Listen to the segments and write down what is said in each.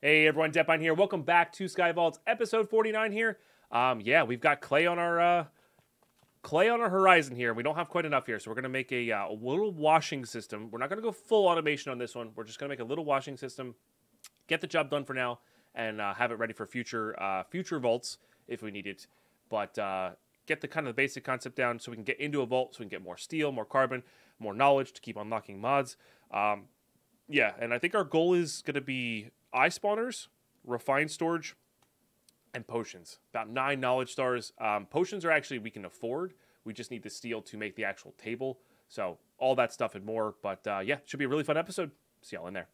Hey everyone, Deadpine here. Welcome back to Sky Vaults, episode 49 here. Yeah, we've got clay on our horizon here. We don't have quite enough here, so we're gonna make a little washing system. We're not gonna go full automation on this one. We're just gonna make a little washing system, get the job done for now, and have it ready for future vaults if we need it. But get the kind of basic concept down so we can get into a vault, so we can get more steel, more carbon, more knowledge to keep unlocking mods. Yeah, and I think our goal is gonna be eye spawners, refined storage, and potions. About 9 knowledge stars. Potions are actually we can afford. We just need the steel to make the actual table. So all that stuff and more. But yeah, should be a really fun episode. See y'all in there.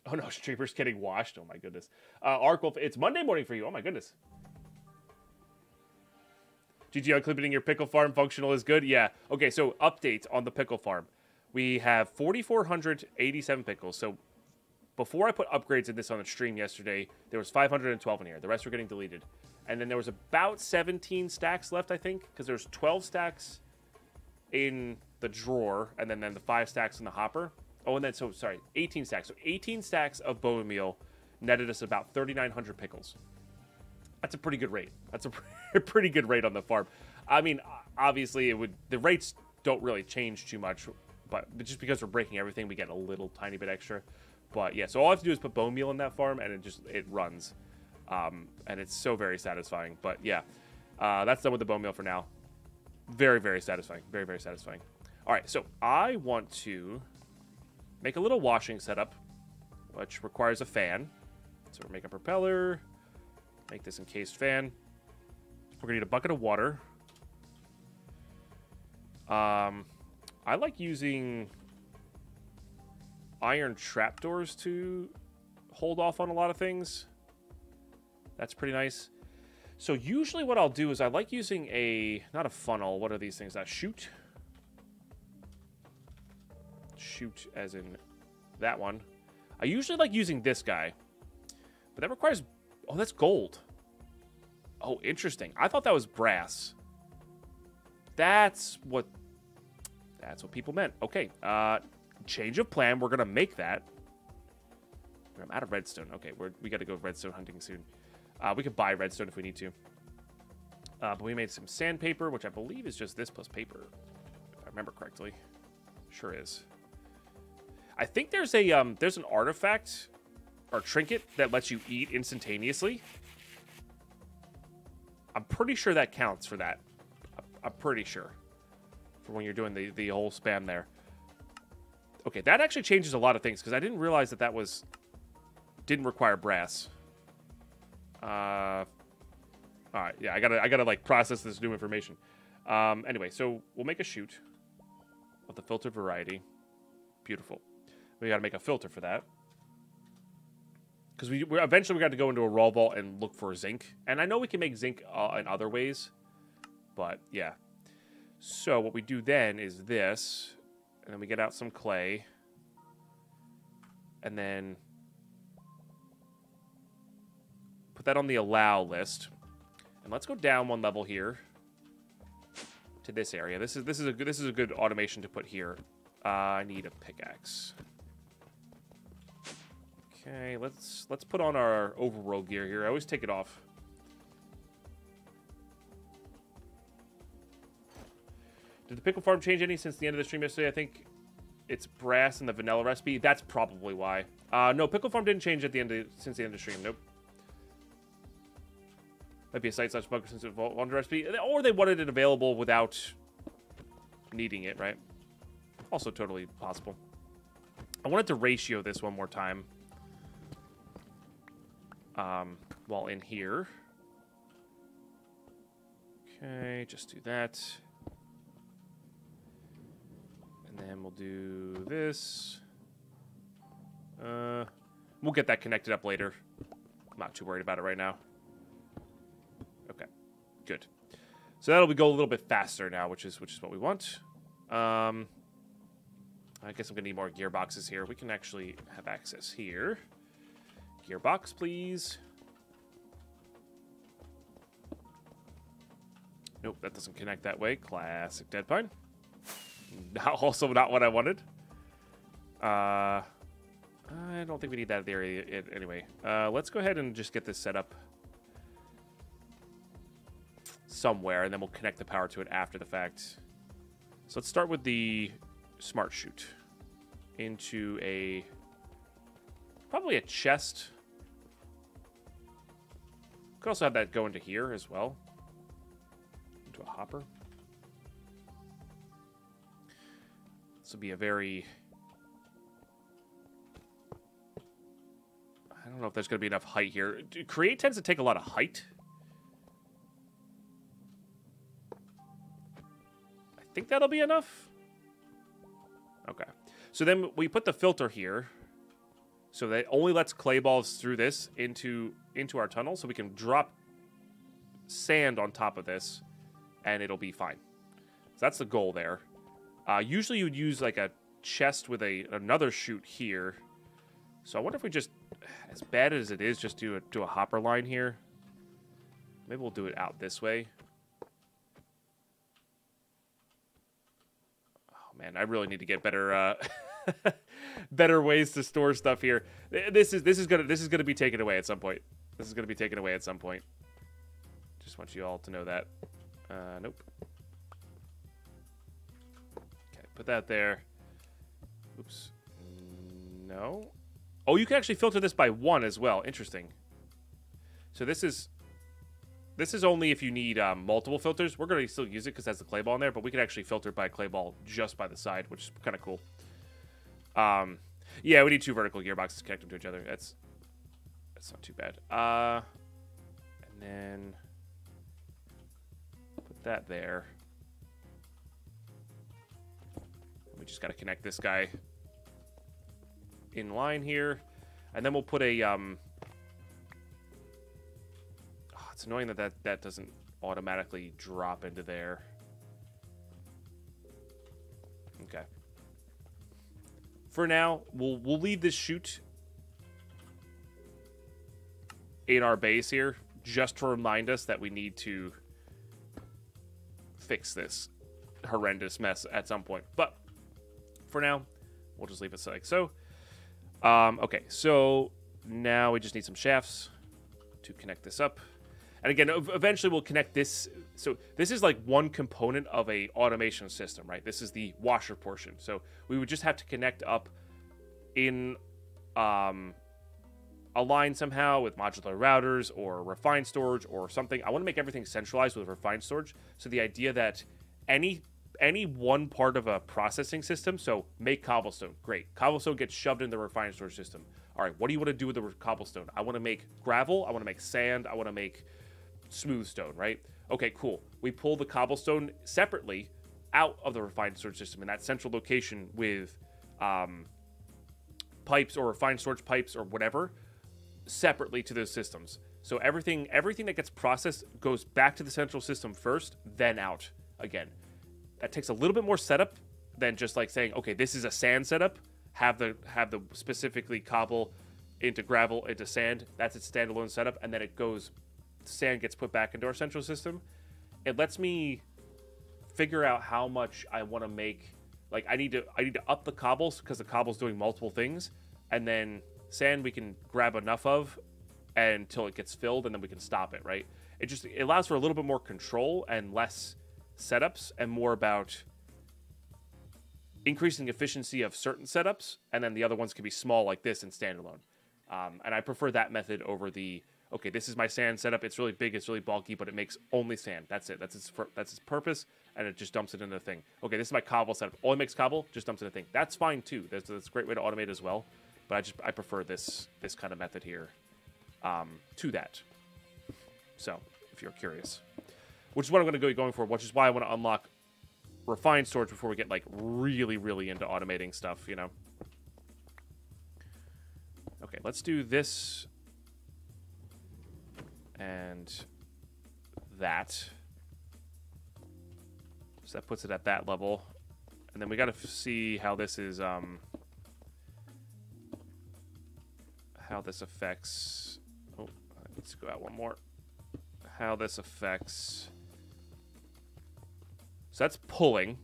Oh no, streamer's getting washed. Oh my goodness. Arkwolf, it's Monday morning for you. Oh my goodness. GG on clipping your pickle farm. Functional is good. Yeah. Okay, so update on the pickle farm. We have 4,487 pickles. So before I put upgrades in this on the stream yesterday, there was 512 in here. The rest were getting deleted. And then there was about 17 stacks left, I think, because there's 12 stacks in the drawer, and then the 5 stacks in the hopper. Oh, and then, 18 stacks. So 18 stacks of bone meal netted us about 3,900 pickles. That's a pretty good rate. That's a pretty good rate on the farm. I mean, obviously, the rates don't really change too much, but just because we're breaking everything, we get a little tiny bit extra. But yeah, so all I have to do is put bone meal in that farm, and it runs, and it's so very satisfying. But yeah, that's done with the bone meal for now. Very, very satisfying. Very, very satisfying. All right, so I want to make a little washing setup, which requires a fan. So we're making a propeller. Make this encased fan. We're gonna need a bucket of water. I like using iron trapdoors to hold off on a lot of things. That's pretty nice. So usually what I'll do is I like using not a funnel. What are these things? A chute. Chute as in that one. I usually like using this guy, but that requires... Oh, that's gold. Oh, interesting. I thought that was brass. That's what people meant. Okay. Change of plan. We're gonna make that. I'm out of redstone. Okay, we got to go redstone hunting soon. We could buy redstone if we need to. But we made some sandpaper, which I believe is just this plus paper, if I remember correctly. Sure is. I think there's an artifact or trinket that lets you eat instantaneously. I'm pretty sure that counts for that. I'm pretty sure. For when you're doing the whole spam there. Okay, that actually changes a lot of things, because I didn't realize that didn't require brass. Alright, yeah, I gotta like process this new information. Anyway, so we'll make a chute of the filtered variety. Beautiful. We gotta make a filter for that. Because eventually we got to go into a raw vault and look for zinc. And I know we can make zinc in other ways. But, yeah. So, what we do then is this. And then we get out some clay. And then put that on the allow list. And let's go down one level here to this area. This is a good automation to put here. I need a pickaxe. Okay, let's put on our overworld gear here. I always take it off. Did the pickle farm change any since the end of the stream yesterday? I think it's brass in the vanilla recipe. That's probably why. No, pickle farm didn't change since the end of the stream. Nope. Might be a site/bug since it's VaultHunters recipe, or they wanted it available without needing it, right? Also totally possible. I wanted to ratio this one more time. While in here. Okay, just do that. And then we'll do this. We'll get that connected up later. I'm not too worried about it right now. Okay, good. So that'll go a little bit faster now, which is what we want. I guess I'm gonna need more gearboxes here. We can actually have access here. Gearbox, please. Nope, that doesn't connect that way. Classic Deadpine. also not what I wanted. I don't think we need that there anyway. Let's go ahead and just get this set up somewhere, and then we'll connect the power to it after the fact. So let's start with the smart chute into probably a chest. Could also have that go into here as well, into a hopper. This will be a very... I don't know if there's going to be enough height here. Create tends to take a lot of height. I think that'll be enough. Okay. So then we put the filter here, so that it only lets clay balls through this into our tunnel, so we can drop sand on top of this, and it'll be fine. So that's the goal there. Usually you would use like a chest with another chute here. So I wonder if we just, as bad as it is, just do a hopper line here. Maybe we'll do it out this way. Oh man, I really need to get better better ways to store stuff here. This is gonna be taken away at some point. This is gonna be taken away at some point. Just want you all to know that. Nope. Okay, put that there. Oops. No. Oh, you can actually filter this by one as well. Interesting. So this is only if you need multiple filters. We're going to still use it because it has the clay ball in there, but we can actually filter by clay ball just by the side, which is kind of cool. Yeah, we need 2 vertical gearboxes to connect them to each other. That's not too bad. And then put that there. We just got to connect this guy in line here, and then we'll put a it's annoying that doesn't automatically drop into there. Okay, for now we'll leave this chute in our base here just to remind us that we need to fix this horrendous mess at some point, but for now we'll just leave it like so. Okay, so now we just need some shafts to connect this up. And again, eventually we'll connect this. So this is like one component of a automation system, right? This is the washer portion. So we would just have to connect up in a line somehow with modular routers or refined storage or something. I want to make everything centralized with refined storage. So the idea that any one part of a processing system, so make cobblestone, great. Cobblestone gets shoved in the refined storage system. All right, what do you want to do with the cobblestone? I want to make gravel, I want to make sand, I want to make smooth stone, right? Okay, cool. We pull the cobblestone separately out of the refined storage system in that central location with pipes or refined storage pipes or whatever separately to those systems. So everything that gets processed goes back to the central system first, then out again. That takes a little bit more setup than just like saying, okay, this is a sand setup. Have the specifically cobble into gravel into sand. That's its standalone setup, and then it goes. Sand gets put back into our central system. It lets me figure out how much I want to make. Like I need to up the cobbles because the cobble's doing multiple things, and then sand we can grab enough of until it gets filled, and then we can stop it. Right? It allows for a little bit more control and less setups, and more about increasing efficiency of certain setups, and then the other ones can be small like this and standalone. And I prefer that method over the, okay, this is my sand setup, it's really big, it's really bulky, but it makes only sand. That's it. That's its purpose, and it just dumps it into the thing. Okay, this is my cobble setup. Only makes cobble, just dumps it in the thing. That's fine too. That's a great way to automate as well. But I prefer this kind of method here to that. So, if you're curious. Which is what I'm going to be going for, which is why I want to unlock refined storage before we get, like, really, really into automating stuff, you know? Okay, let's do this and that. So that puts it at that level. And then we got to see how this is, how this affects... Oh, let's go out one more. How this affects... So that's pulling.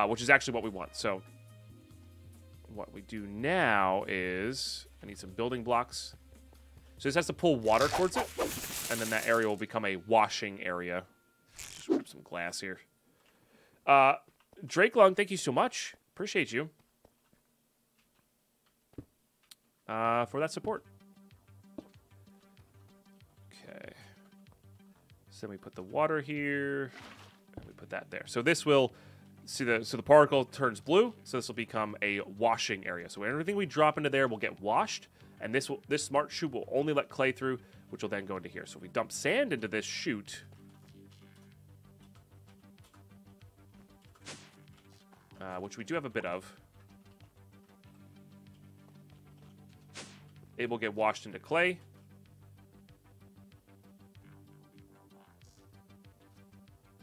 which is actually what we want. So what we do now is I need some building blocks. So this has to pull water towards it, and then that area will become a washing area. Just grab some glass here. Drake Lung, thank you so much. Appreciate you for that support. Okay. So then we put the water here, and we put that there. So this will see the particle turns blue. So this will become a washing area. So everything we drop into there will get washed, and this smart chute will only let clay through, which will then go into here. So if we dump sand into this chute, which we do have a bit of, it will get washed into clay.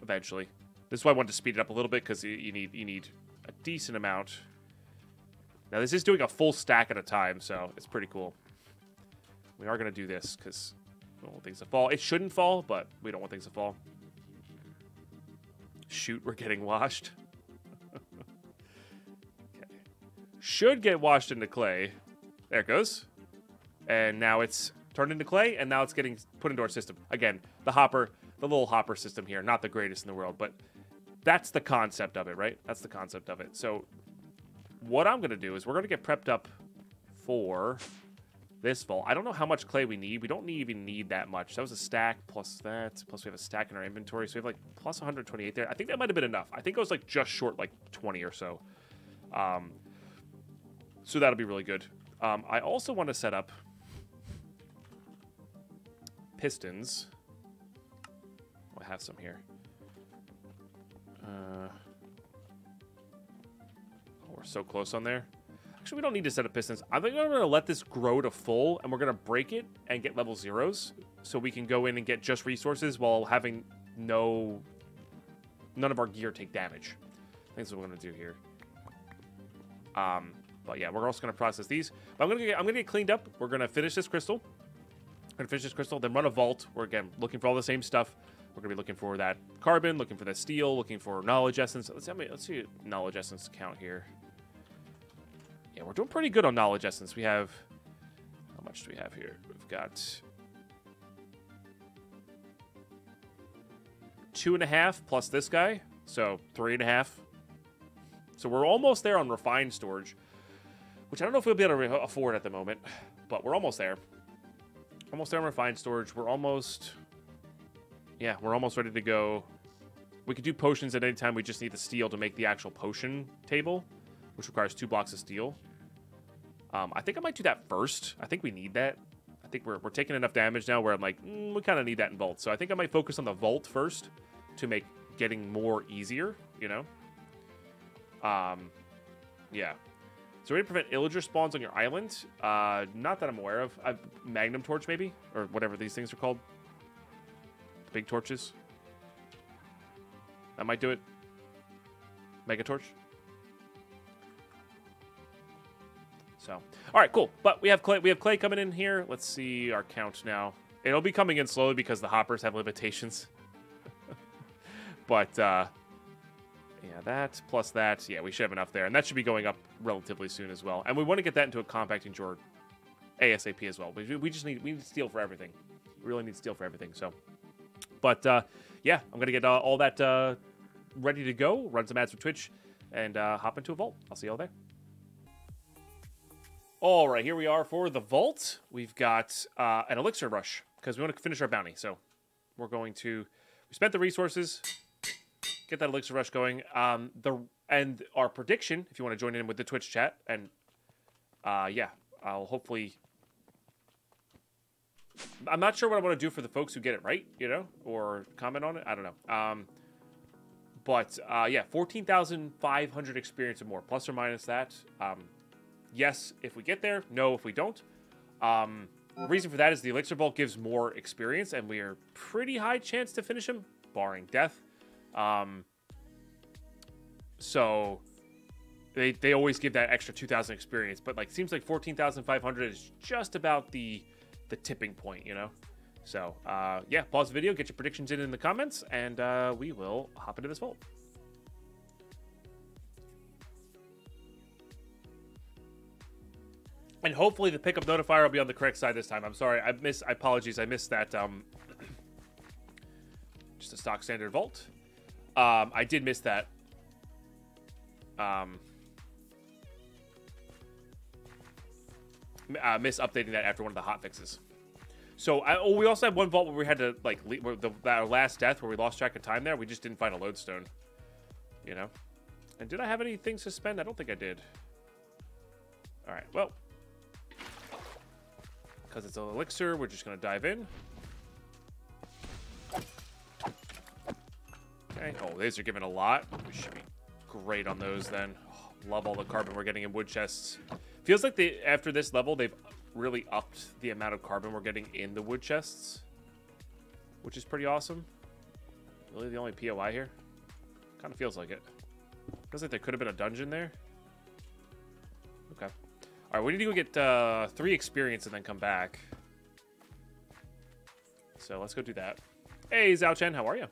Eventually. This is why I wanted to speed it up a little bit, because you need a decent amount. Now this is doing a full stack at a time, so it's pretty cool. We are going to do this because we don't want things to fall. It shouldn't fall, but we don't want things to fall. Shoot, we're getting washed. Okay. Should get washed into clay. There it goes. And now it's turned into clay, and now it's getting put into our system. Again, the little hopper system here, not the greatest in the world, but that's the concept of it, right? That's the concept of it. So what I'm going to do is we're going to get prepped up for this vault. I don't know how much clay we need. We don't even need that much. That was a stack plus that. Plus we have a stack in our inventory. So we have like plus 128 there. I think that might have been enough. I think it was like just short like 20 or so. So that'll be really good. I also want to set up pistons. I have some here. We're so close on there. Actually, we don't need to set up pistons. I think I'm going to let this grow to full, and we're going to break it and get level 0s, so we can go in and get just resources while having none of our gear take damage. I think that's what we're going to do here. But yeah, we're also going to process these. But I'm going to get cleaned up. We're going to finish this crystal. Then run a vault. We're, again, looking for all the same stuff. We're going to be looking for that carbon, looking for that steel, looking for knowledge essence. Let's see knowledge essence count here. Yeah, we're doing pretty good on knowledge essence. We have... How much do we have here? We've got 2.5 plus this guy. So 3.5. So we're almost there on refined storage, which I don't know if we'll be able to afford at the moment, but we're almost there. Almost there on refined storage. We're almost... Yeah, we're almost ready to go. We could do potions at any time. We just need the steel to make the actual potion table, which requires 2 blocks of steel. I think I might do that first. I think we need that. I think we're taking enough damage now where I'm like, we kind of need that in vault. So I think I might focus on the vault first to make getting more easier, you know? Yeah. So ready to prevent illager spawns on your island? Not that I'm aware of. Magnum torch, maybe? Or whatever these things are called. The big torches. That might do it. Mega torch. So, all right, cool. But we have clay coming in here. Let's see our count now. It'll be coming in slowly because the hoppers have limitations. But, yeah, that plus that. Yeah, we should have enough there. And that should be going up relatively soon as well. And we want to get that into a compacting drawer ASAP as well. We need steel for everything. We really need steel for everything. So, but, yeah, I'm going to get all that ready to go, run some ads for Twitch, and hop into a vault. I'll see you all there. All right, here we are for the vault. We've got an elixir rush because we want to finish our bounty. So we're going to... We spent the resources, get that elixir rush going. And our prediction, if you want to join in with the Twitch chat, and yeah, I'll hopefully... I'm not sure what I want to do for the folks who get it right, you know, or comment on it. I don't know. But yeah, 14,500 experience or more, plus or minus that. Yes, if we get there. No, if we don't. The reason for that is the Elixir Vault gives more experience, and we are pretty high chance to finish him, barring death. So they always give that extra 2,000 experience, but like seems like 14,500 is just about the tipping point, you know. So yeah, pause the video, get your predictions in the comments, and we will hop into this vault. And hopefully the pickup notifier will be on the correct side this time. I'm sorry, apologies, I missed that, just a stock standard vault. I did miss that. Miss updating that after one of the hot fixes. So, we also had one vault where we had to, like, our last death where we lost track of time there. We just didn't find a lodestone, you know? And did I have any things to spend? I don't think I did. All right, well. Because it's an elixir, we're just going to dive in. Okay. Oh, these are giving a lot. We should be great on those then. Oh, love all the carbon we're getting in wood chests. Feels like after this level, they've really upped the amount of carbon we're getting in the wood chests, which is pretty awesome. Really the only POI here? Kind of feels like it. Feels like there could have been a dungeon there. Okay. All right, we need to go get 3 experience and then come back. So let's go do that. Hey, Zhao Chen, how are you?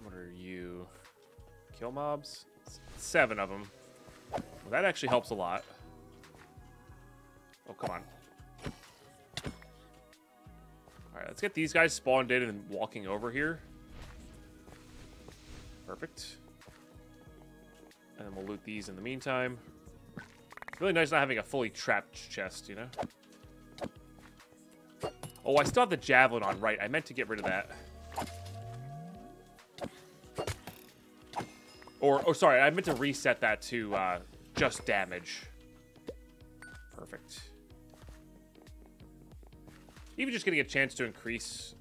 What are you? Kill mobs? 7 of them. Well, that actually helps a lot. Oh, come on. Alright, let's get these guys spawned in and walking over here. Perfect. And then we'll loot these in the meantime. It's really nice not having a fully trapped chest, you know? Oh, I still have the javelin on, right. I meant to get rid of that. Or sorry, I meant to reset that to just damage. Perfect. Even just getting a chance to increase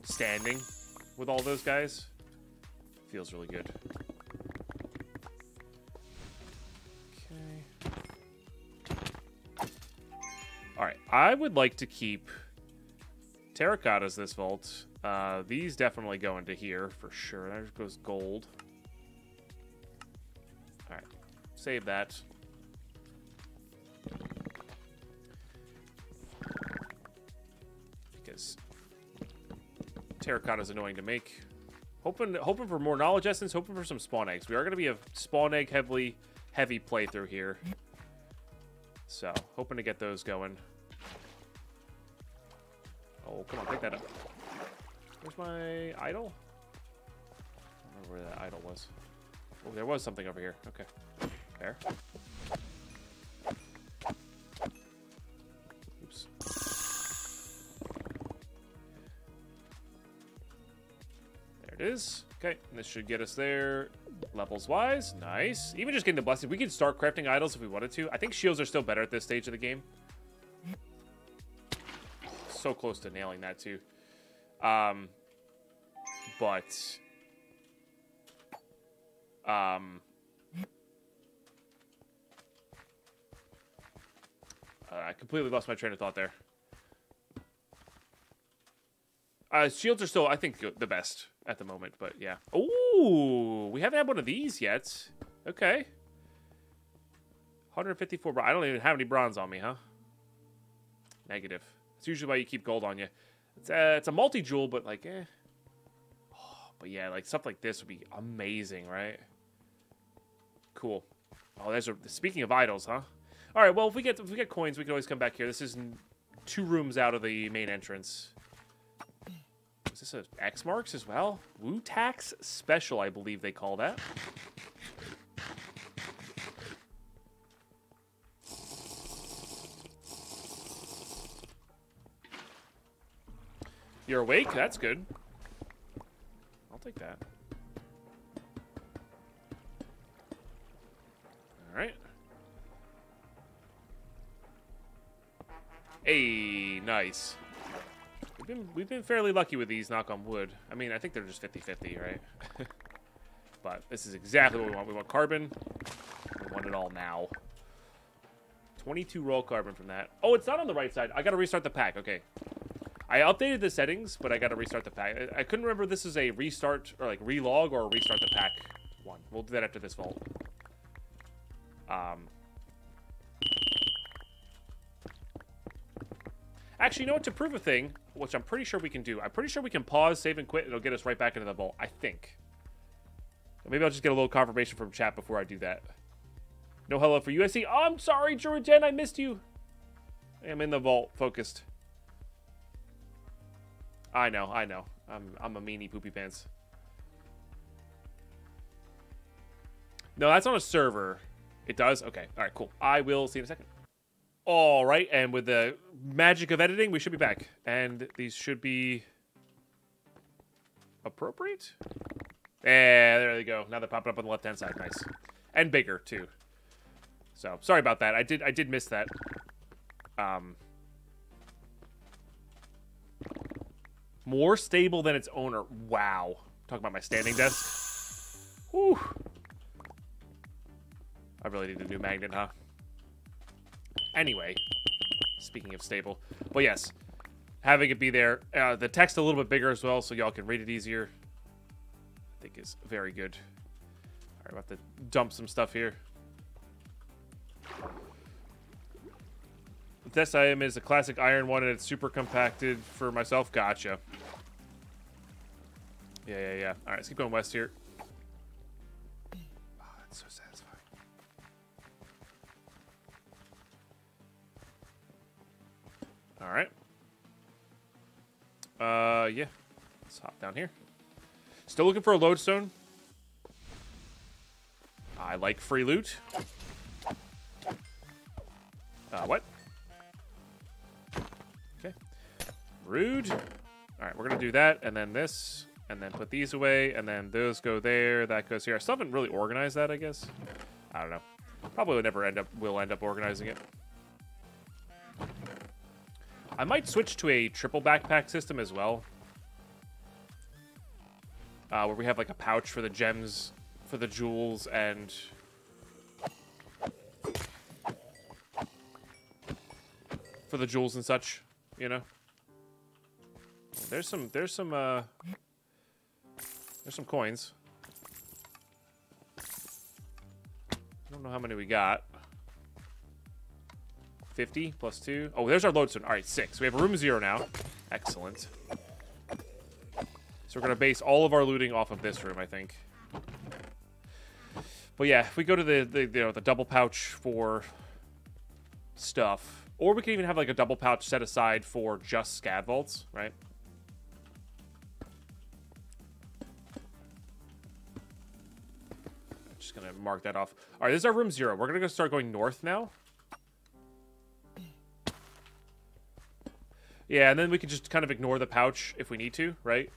standing with all those guys feels really good. Okay. Alright, I would like to keep terracottas this vault. These definitely go into here for sure. There goes gold. Alright, save that. Because terracotta is annoying to make. Hoping for more knowledge essence, hoping for some spawn eggs. We are going to be a spawn egg heavy playthrough here. So, hoping to get those going. Oh, come on, pick that up. Where's my idol? I don't remember where that idol was. Oh, there was something over here. Okay. There. Oops. There it is. Okay, and this should get us there levels-wise. Nice. Even just getting the blessing. We could start crafting idols if we wanted to. I think shields are still better at this stage of the game. So close to nailing that, too. But... I completely lost my train of thought there. Shields are still, I think, the best at the moment, but yeah. Ooh, we haven't had one of these yet. Okay. 154 bronze. I don't even have any bronze on me, huh? Negative. That's usually why you keep gold on you. It's a multi-jewel, but like, eh. Oh, but yeah, like stuff like this would be amazing, right? Cool. Oh, speaking of idols, huh? All right. Well, if we get coins, we can always come back here. This is 2 rooms out of the main entrance. Is this a X marks as well? Woo tax special, I believe they call that. You're awake? That's good. I'll take that. All right. Hey, nice. We've been fairly lucky with these, knock on wood. I mean, I think they're just 50-50, right? But this is exactly what we want. We want carbon. We want it all now. 22 raw carbon from that. Oh, it's not on the right side. I gotta restart the pack. Okay. I updated the settings, but I gotta restart the pack. I couldn't remember if this is a restart, or like relog, or a restart the pack one. We'll do that after this vault. Actually, you know what? To prove a thing, which I'm pretty sure we can do, I'm pretty sure we can pause, save, and quit. It'll get us right back into the vault, I think. Maybe I'll just get a little confirmation from chat before I do that. No hello for USC. Oh, I'm sorry, Druiden. I missed you. I'm in the vault, focused. I know. I'm a meanie poopy pants. No, that's on a server. It does? Okay. All right, cool. I will see you in a second. All right, and with the magic of editing, we should be back. And these should be appropriate? Yeah, there they go. Now they're popping up on the left-hand side. Nice. And bigger, too. So, sorry about that. I did miss that. More stable than its owner. Wow. Talking about my standing desk. Whew. I really need a new magnet, huh? Anyway, speaking of stable. Well, yes. Having it be there. The text a little bit bigger as well, so y'all can read it easier. I think is very good. All right, I'm about to dump some stuff here. The test item is a classic iron one, and it's super compacted for myself. Gotcha. Yeah. All right, let's keep going west here. Oh, that's so satisfying. All right. Yeah. Let's hop down here. Still looking for a lodestone. I like free loot. What? Okay. Rude. All right, we're going to do that, and then this, and then put these away, and then those go there, that goes here. I still haven't really organized that, I guess. I don't know. Probably will end up organizing it. I might switch to a triple backpack system as well. Where we have like a pouch for the gems, for the jewels, and for the jewels and such, you know. There's some coins. I don't know how many we got. 50 plus 2. Oh, there's our lodestone. All right, 6. We have a room 0 now. Excellent. So we're going to base all of our looting off of this room, I think. But yeah, if we go to the double pouch for stuff, or we can even have like a double pouch set aside for just scav vaults, right? Just going to mark that off. All right, this is our room 0. We're going to start going north now. Yeah, and then we can just kind of ignore the pouch if we need to, right?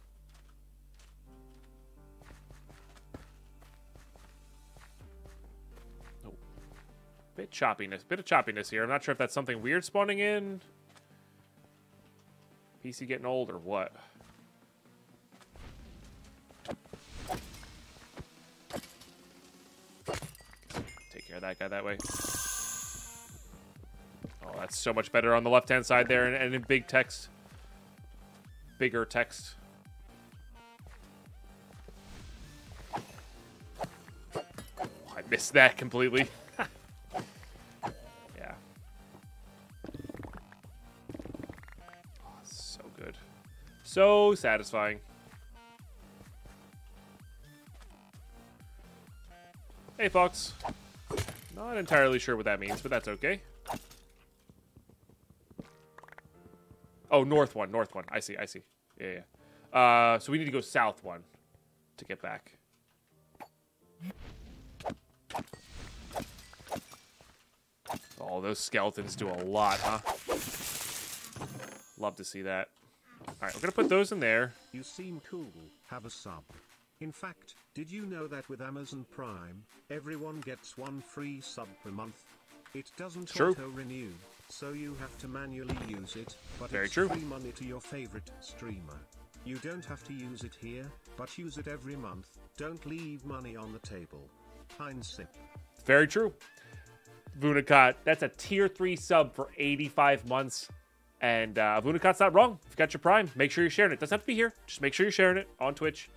Oh. Bit of choppiness here. I'm not sure if that's something weird spawning in. PC getting old or what? Take care of that guy that way. Oh, that's so much better on the left-hand side there and in big text. Bigger text. Oh, I missed that completely. Yeah. Oh, so good. So satisfying. Hey, Fox. Not entirely sure what that means, but that's okay. Oh, north one. I see. Yeah. So we need to go south one to get back. Oh, those skeletons do a lot, huh? Love to see that. All right, we're going to put those in there. You seem cool. Have a sub. In fact, did you know that with Amazon Prime, everyone gets 1 free sub per month? It doesn't auto-renew, so you have to manually use it, but Very it's true. free money to your favorite streamer. You don't have to use it here, but use it every month. Don't leave money on the table. Sip. Very true. Vunakat, that's a tier 3 sub for 85 months. And Vunakat's not wrong. If you got your Prime, make sure you're sharing it. Doesn't have to be here. Just make sure you're sharing it on Twitch.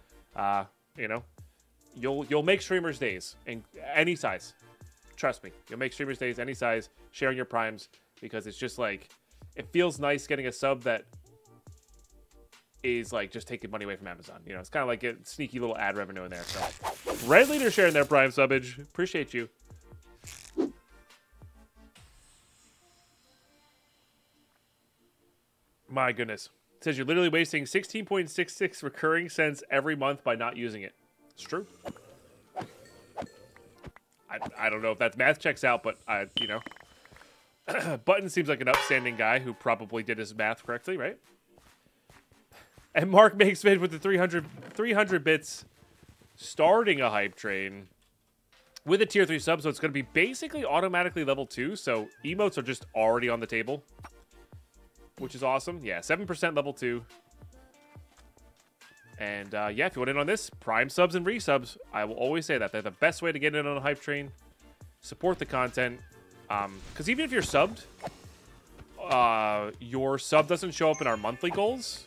You know, you'll make streamers' days in any size. Trust me, you'll make streamers' days any size sharing your primes, because it's just like, it feels nice getting a sub that is like just taking money away from Amazon. You know, it's kind of like a sneaky little ad revenue in there. So, Red Leader sharing their prime subbage. Appreciate you. My goodness. It says you're literally wasting 16.66 recurring cents every month by not using it. It's true. I don't know if that math checks out, but you know. Button seems like an upstanding guy who probably did his math correctly, right? And Mark makes vid with the 300 bits starting a hype train with a tier 3 sub, so it's going to be basically automatically level 2, so emotes are just already on the table, which is awesome. Yeah, 7% level 2. And yeah, if you want in on this, prime subs and resubs, I will always say that. They're the best way to get in on a hype train. Support the content. Because even if you're subbed, your sub doesn't show up in our monthly goals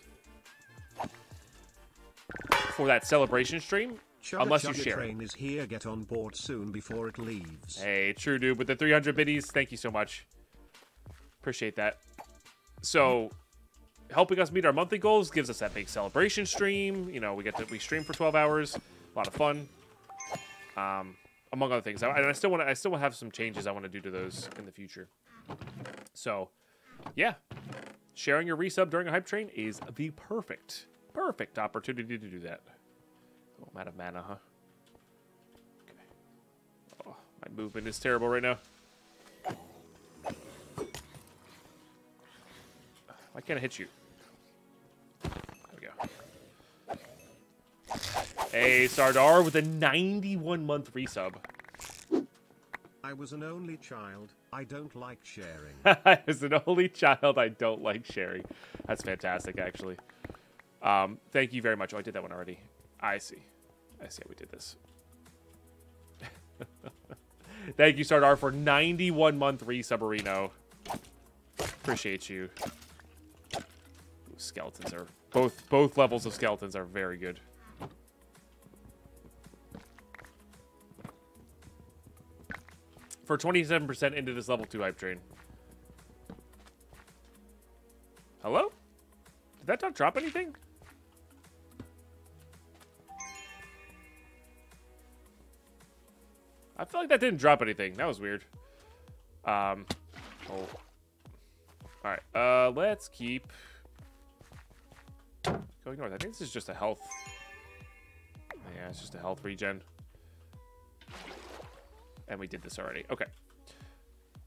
for that celebration stream, unless you share train is here. Get on board soon before it leaves. Hey, true, dude. With the 300 biddies, thank you so much. Appreciate that. So, helping us meet our monthly goals gives us that big celebration stream. You know, we stream for 12 hours, a lot of fun. Among other things, and I still want to have some changes I want to do to those in the future. So, yeah, sharing your resub during a hype train is the perfect opportunity to do that. Oh, I'm out of mana, huh? Okay. Oh, my movement is terrible right now. Why can't I hit you? There we go. Hey, Sardar with a 91-month resub. I was an only child. I don't like sharing. I was an only child. I don't like sharing. That's fantastic, actually. Thank you very much. Oh, I did that one already. I see how we did this. Thank you, Sardar, for 91-month resub-areno. Appreciate you. Ooh, skeletons are... Both levels of skeletons are very good. For 27% into this level 2 hype train. Hello? Did that not drop anything? I feel like that didn't drop anything. That was weird. Oh. Alright, let's keep going north. I think this is just a health. Yeah, it's just a health regen. And we did this already. Okay.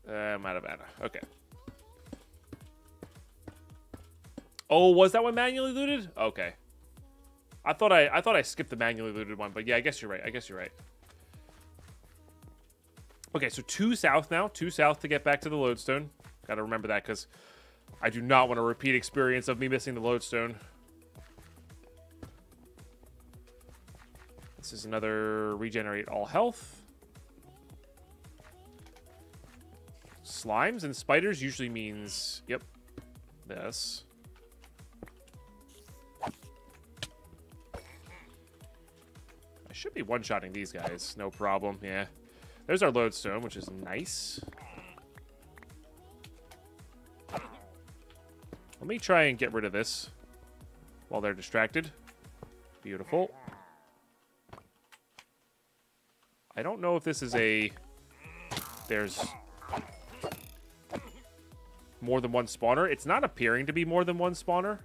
I'm out of mana. Okay. Oh, was that one manually looted? Okay. I thought I skipped the manually looted one, but yeah, I guess you're right. Okay, so 2 south now. 2 south to get back to the lodestone. Got to remember that because I do not want a repeat experience of me missing the lodestone. This is another regenerate all health. Slimes and spiders usually means, yep, this. I should be one-shotting these guys, no problem, yeah. There's our lodestone, which is nice. Let me try and get rid of this while they're distracted. Beautiful. I don't know if this is a... There's... more than one spawner. It's not appearing to be more than one spawner.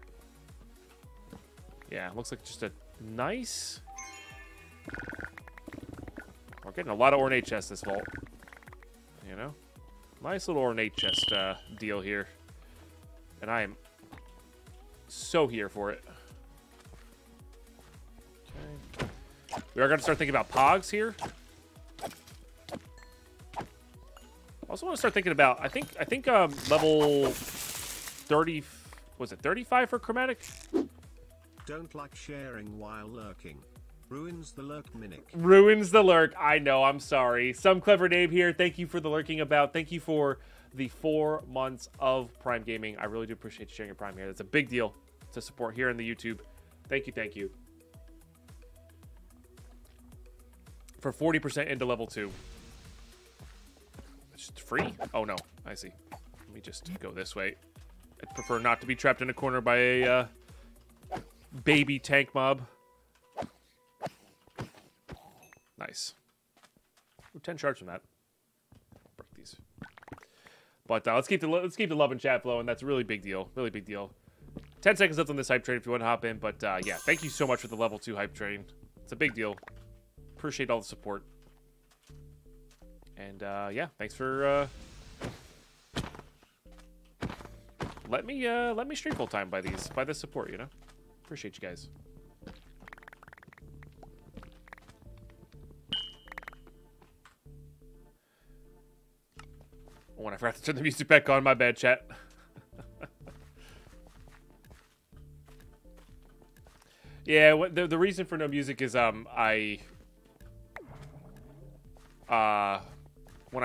Yeah, looks like just a nice... We're getting a lot of ornate chests this vault. You know? Nice little ornate chest deal here. And I am so here for it. Okay. We are going to start thinking about pogs here. I also want to start thinking about, I think level 30, was it 35 for chromatic? Don't like sharing while lurking. Ruins the lurk mimic. Ruins the lurk. I know, I'm sorry. Some clever name here. Thank you for the lurking about. Thank you for the 4 months of Prime Gaming. I really do appreciate you sharing your Prime here. That's a big deal to support here in the YouTube. Thank you, thank you. For 40% into level 2. It's just free? Oh, no. I see. Let me just go this way. I'd prefer not to be trapped in a corner by a baby tank mob. Nice. Ooh, 10 shards from that. Break these. But let's keep the love and chat flowing. That's a really big deal. Really big deal. 10 seconds left on this hype train if you want to hop in. But yeah, thank you so much for the level 2 hype train. It's a big deal. Appreciate all the support. And yeah, thanks for let me stream full time by this support, you know? Appreciate you guys. Oh, and I forgot to turn the music back on. My bad, chat. Yeah, the reason for no music is when I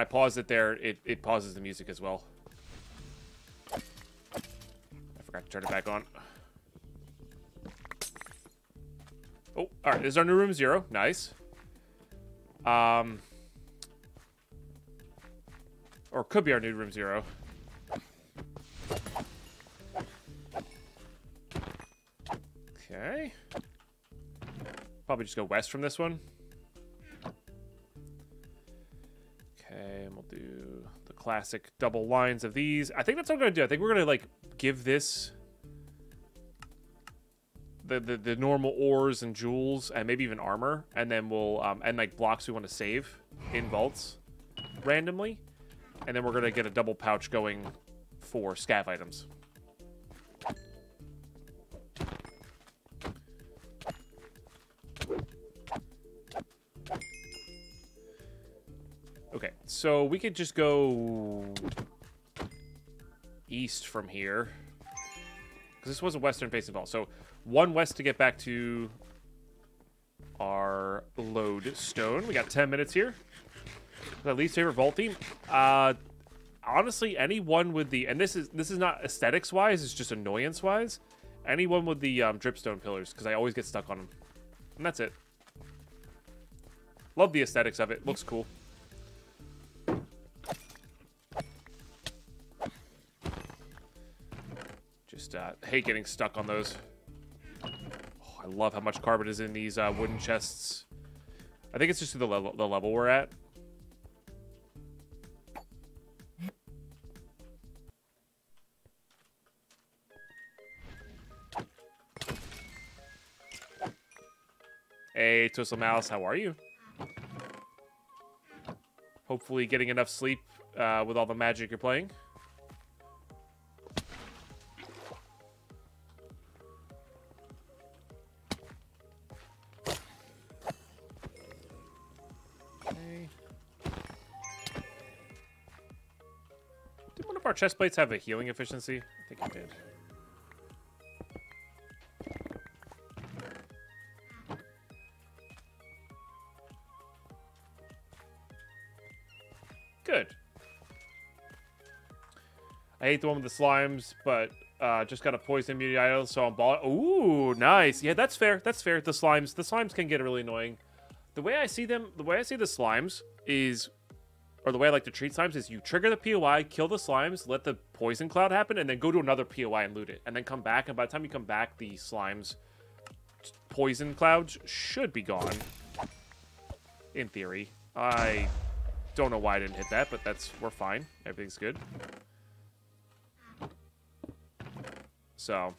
pause it there, it pauses the music as well. I forgot to turn it back on. Oh, all right. This is our new room 0. Nice. Or it could be our new room 0. Okay. Probably just go west from this one. Okay, and we'll do the classic double lines of these. I think that's what I'm gonna do. I think we're gonna like give this the normal ores and jewels and maybe even armor, and then we'll and like blocks we want to save in vaults randomly, and then we're gonna get a double pouch going for scav items. Okay, so we could just go east from here, because this was a western facing vault. So 1 west to get back to our lodestone. We got 10 minutes here. The least favorite vault theme, honestly, anyone with the, and this is not aesthetics wise, it's just annoyance wise. Anyone with the dripstone pillars, because I always get stuck on them, and that's it. Love the aesthetics of it. Looks cool. Just hate getting stuck on those. Oh, I love how much carbon is in these wooden chests. I think it's just the level we're at. Hey, Toastal Mouse, how are you? Hopefully getting enough sleep with all the magic you're playing. Okay. Did one of our chest plates have a healing efficiency? I think it did. Good. I hate the one with the slimes, but just got a poison immunity idol, so I'm ball. Ooh, nice. Yeah, that's fair. That's fair. The slimes can get really annoying. The way I see them, the slimes is, or the way I like to treat slimes is you trigger the POI, kill the slimes, let the poison cloud happen, and then go to another POI and loot it, and then come back. And by the time you come back, the slimes poison clouds should be gone. In theory, I don't know why I didn't hit that, but we're fine. Everything's good. So,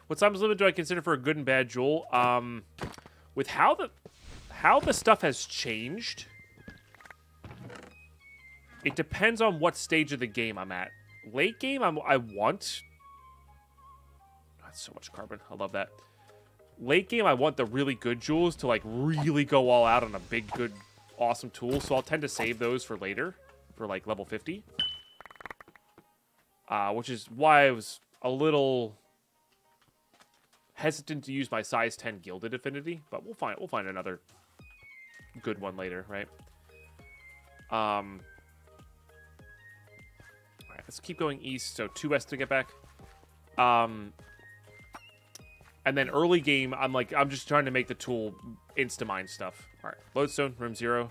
what times limit do I consider for a good and bad jewel? With how the stuff has changed, it depends on what stage of the game I'm at. Late game, I want. That's so much carbon. I love that. Late game, I want the really good jewels to like really go all out on a big, good, awesome tool. So I'll tend to save those for later, for like level 50. Which is why I was a little hesitant to use my size 10 gilded affinity, but we'll find another good one later, right? All right, let's keep going east. So 2 west to get back. And then early game, I'm just trying to make the tool insta-mine stuff. All right, lodestone, room 0.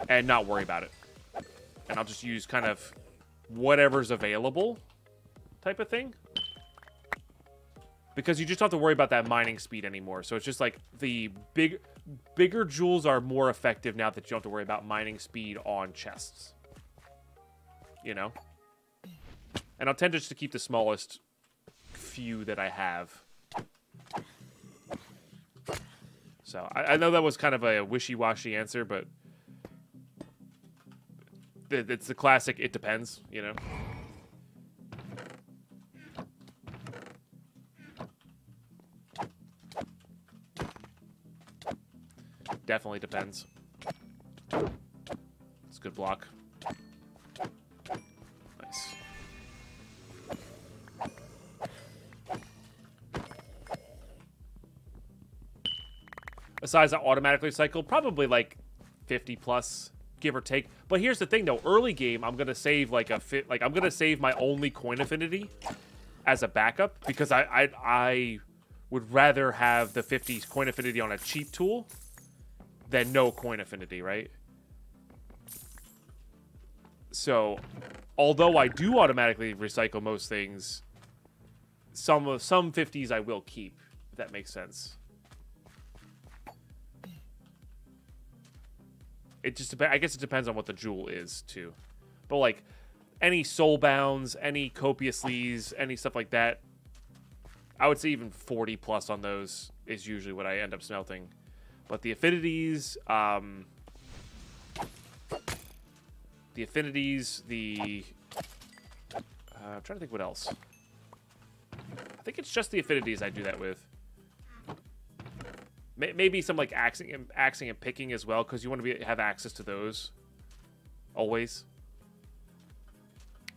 And not worry about it. And I'll just use kind of whatever's available type of thing. Because you just don't have to worry about that mining speed anymore. So it's just like the bigger jewels are more effective now that you don't have to worry about mining speed on chests. You know? And I'll tend just to keep the smallest few that I have. So, I know that was kind of a wishy-washy answer, but it's the classic, it depends, you know? Definitely depends. It's a good block. Nice. Besides that automatically cycle, probably like 50 plus, give or take. But here's the thing though, early game, I'm gonna save like I'm gonna save my only coin affinity as a backup because I would rather have the 50 coin affinity on a cheap tool than no coin affinity, right? So, although I do automatically recycle most things, some 50s I will keep, if that makes sense. It just depends. I guess it depends on what the jewel is too. But like any soul bounds, any copiously, any stuff like that, I would say even 40 plus on those is usually what I end up smelting. But the affinities, I'm trying to think what else. I think it's just the affinities I do that with. Maybe some like axing and picking as well, because you want to have access to those always.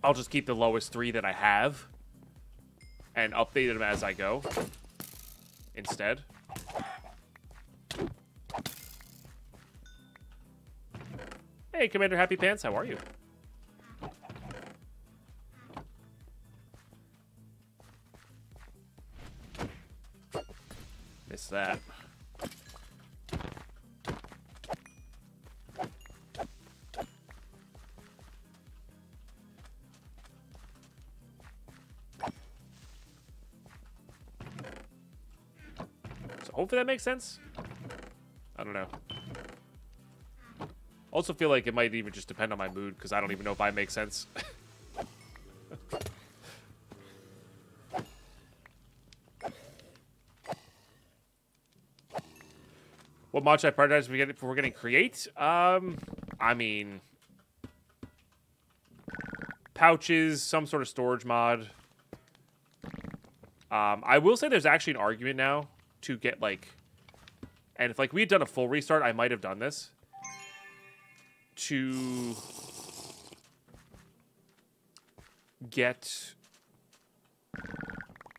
I'll just keep the lowest 3 that I have and update them as I go instead. Hey, Commander Happy Pants, how are you? Missed that. So hopefully that makes sense. I don't know. Also feel like it might even just depend on my mood, because I don't even know if I make sense. What mod should I prioritize if we're getting create? I mean, pouches, some sort of storage mod. I will say there's actually an argument now to get like, and if like we had done a full restart, I might have done this. To get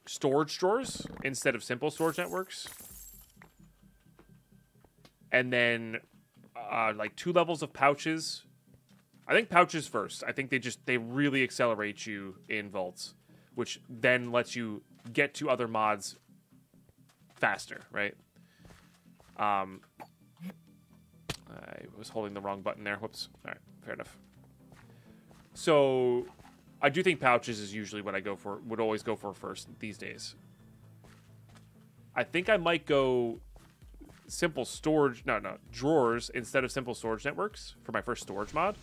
storage drawers instead of simple storage networks. And then like 2 levels of pouches. I think pouches first. I think they really accelerate you in vaults, which then lets you get to other mods faster, right? I was holding the wrong button there. Whoops. All right, fair enough. So, I do think pouches is usually what I would always go for first these days. I think I might go simple storage, no, drawers instead of simple storage networks for my first storage mod.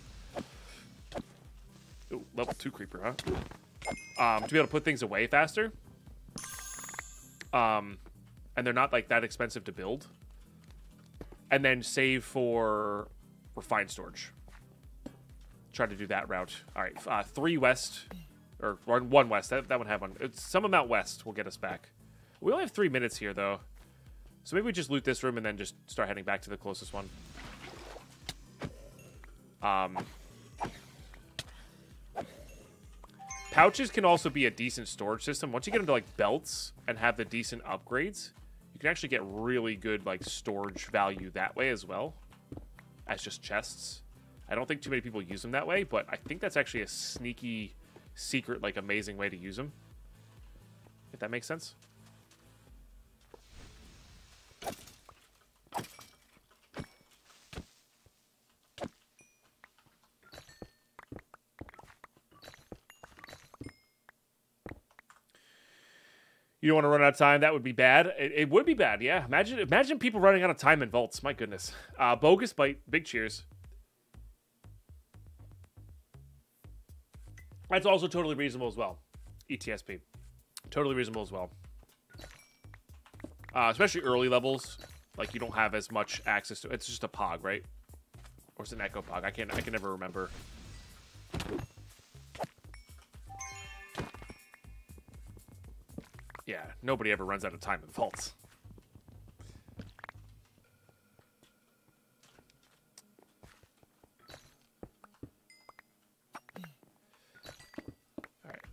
Ooh, level 2 creeper, huh? To be able to put things away faster. And they're not like that expensive to build. And then save for refined storage. Try to do that route. All right, 3 west, or 1 west. That one have one. It's some amount west will get us back. We only have 3 minutes here, though. So maybe we just loot this room and then just start heading back to the closest one. Pouches can also be a decent storage system. Once you get into like belts and have the decent upgrades, you can actually get really good like storage value that way as well as just chests. I don't think too many people use them that way, but I think that's actually a sneaky, secret, like amazing way to use them. If that makes sense. You don't want to run out of time. That would be bad. It would be bad, yeah. Imagine people running out of time in vaults. My goodness. Bogus bite. Big cheers. That's also totally reasonable as well. ETSP. Totally reasonable as well. Especially early levels. Like, you don't have as much access to... It's just a Pog, right? Or it's an Echo Pog. I can never remember. Yeah, nobody ever runs out of time in vaults.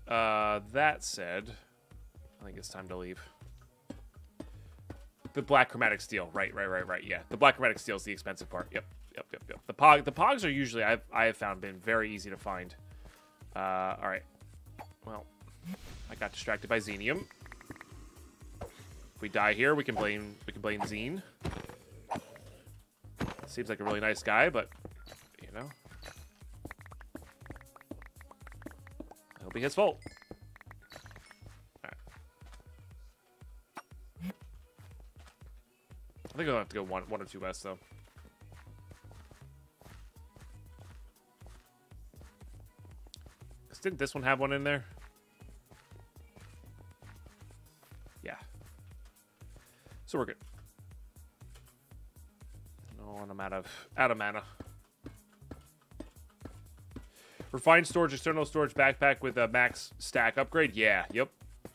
Alright, that said, I think it's time to leave. The black chromatic steel, right, yeah. The black chromatic steel is the expensive part, yep. The Pogs are usually, I have found, been very easy to find. Alright, well, I got distracted by Xenium. If we die here, we can blame Xene. Seems like a really nice guy, but you know, it'll be his fault. All right. I think I'll have to go one or two west though. Didn't this one have one in there? Yeah. So we're good. No, and I'm out of mana. Refined storage, external storage backpack with a max stack upgrade. Yeah, yep.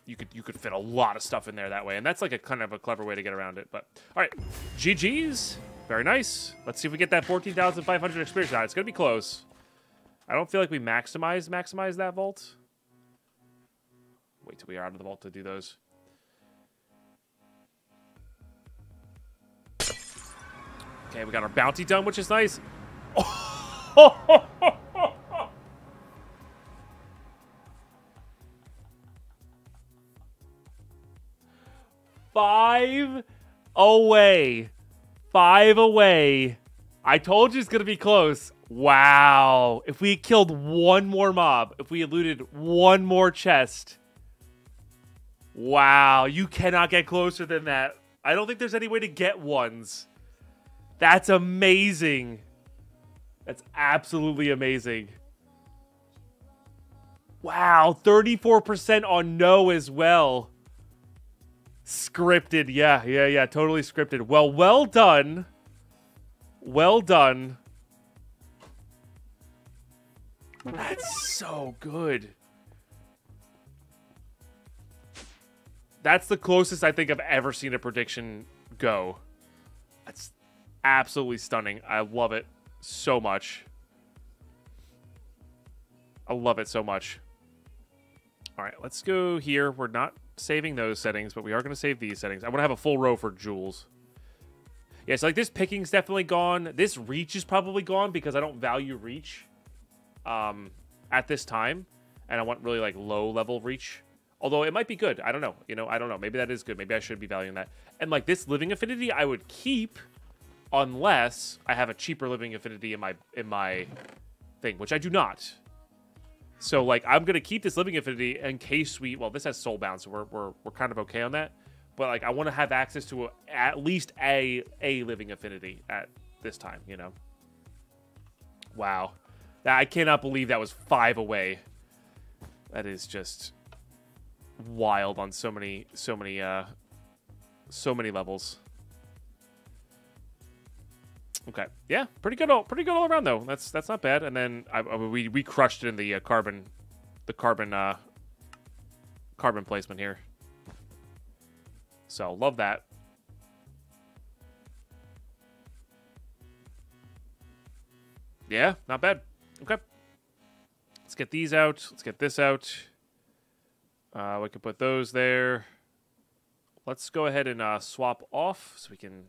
You could fit a lot of stuff in there that way, and that's like a kind of a clever way to get around it. But all right, GG's, very nice. Let's see if we get that 14,500 experience. It's gonna be close. I don't feel like we maximize that vault. Wait till we are out of the vault to do those. Okay, we got our bounty done, which is nice. Five away. I told you it's going to be close. Wow. If we killed one more mob, if we looted one more chest. Wow. You cannot get closer than that. I don't think there's any way to get ones. That's amazing. That's absolutely amazing. Wow. 34% on no as well. Scripted. Yeah. Totally scripted. Well done. Well done. That's so good. That's the closest I think I've ever seen a prediction go. That's absolutely stunning. I love it so much. I love it so much. All right, let's go here. We're not saving those settings, but we are going to save these settings. I want to have a full row for jewels. Yeah, so like this picking's definitely gone. This reach is probably gone because I don't value reach at this time. And I want really like low level reach. Although it might be good. I don't know. You know, I don't know. Maybe that is good. Maybe I should be valuing that. And like this living affinity I would keep unless I have a cheaper living affinity in my thing, which I do not. So like I'm gonna keep this living affinity in case we this has soulbound, so we're kind of okay on that. But like I want to have access to at least a living affinity at this time, you know. Wow. I cannot believe that was 5 away. That is just wild on so many levels. Okay, yeah, pretty good all around though. That's not bad. And then we crushed it in the carbon placement here. So love that. Yeah, not bad. Okay, let's get these out. Let's get this out. We can put those there. Let's go ahead and swap off so we can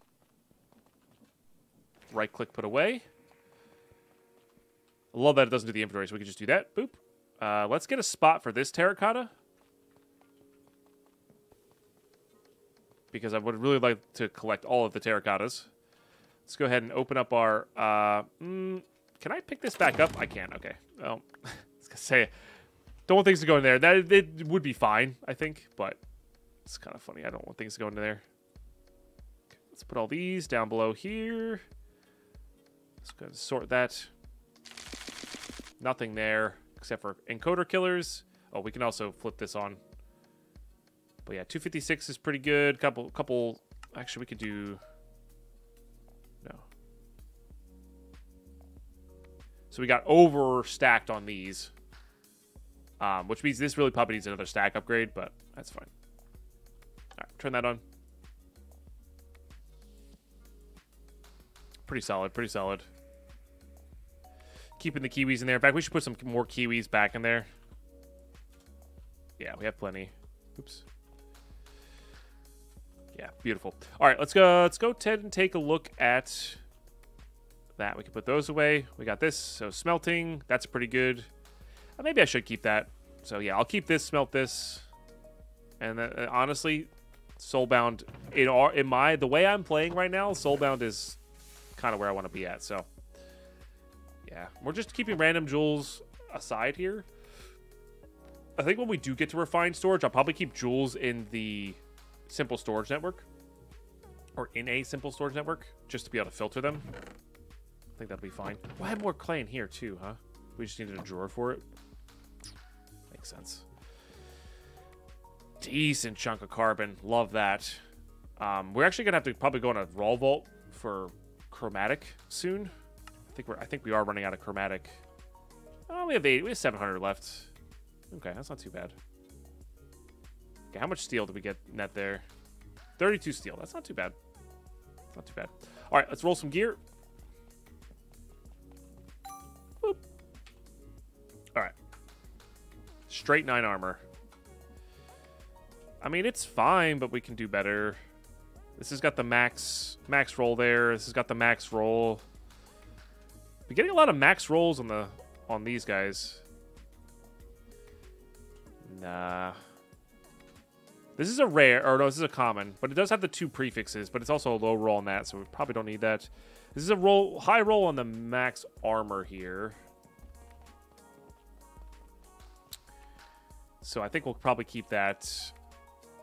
right-click, put away. I love that it doesn't do the inventory, so we can just do that. Boop. Let's get a spot for this terracotta. Because I would really like to collect all of the terracottas. Let's go ahead and open up our... can I pick this back up? I can. Okay. Well, I was going to say... Don't want things to go in there. It would be fine, I think, but It's kind of funny. I don't want things to go into there. Okay, let's put all these down below here. Let's go ahead and sort that. Nothing there except for encoder killers. Oh, we can also flip this on. But yeah, 256 is pretty good. Couple. Actually, we could do. No. So we got overstacked on these, which means this really probably needs another stack upgrade, but that's fine. All right, turn that on. Pretty solid, pretty solid. Keeping the kiwis in there. In fact, we should put some more kiwis back in there. Yeah, we have plenty. Oops. Yeah, beautiful. All right, let's go ahead and take a look at that. We can put those away. We got this. So smelting, that's pretty good. Maybe I should keep that. So yeah, I'll keep this, smelt this. And honestly, Soulbound, the way I'm playing right now, Soulbound is kind of where I want to be at. So yeah, we're just keeping random jewels aside here. I think when we do get to refined storage, I'll probably keep jewels in the simple storage network, or in a simple storage network, just to be able to filter them. I think that'll be fine. We'll have more clay in here too, huh? We just needed a drawer for it. Makes sense. Decent chunk of carbon. Love that. We're actually gonna have to probably go on a raw vault for chromatic soon. I think we are running out of chromatic. Oh, we have 700 left. Okay, that's not too bad. Okay, how much steel did we get net there? 32 steel. That's not too bad. Not too bad. All right, let's roll some gear. Boop. All right. Straight 9 armor. I mean, it's fine, but we can do better. This has got the max roll there. This has got the max roll. We're getting a lot of max rolls on these guys. Nah. This is a rare, or no, this is a common, but it does have the 2 prefixes, but it's also a low roll on that, so we probably don't need that. This is a high roll on the max armor here. So I think we'll probably keep that.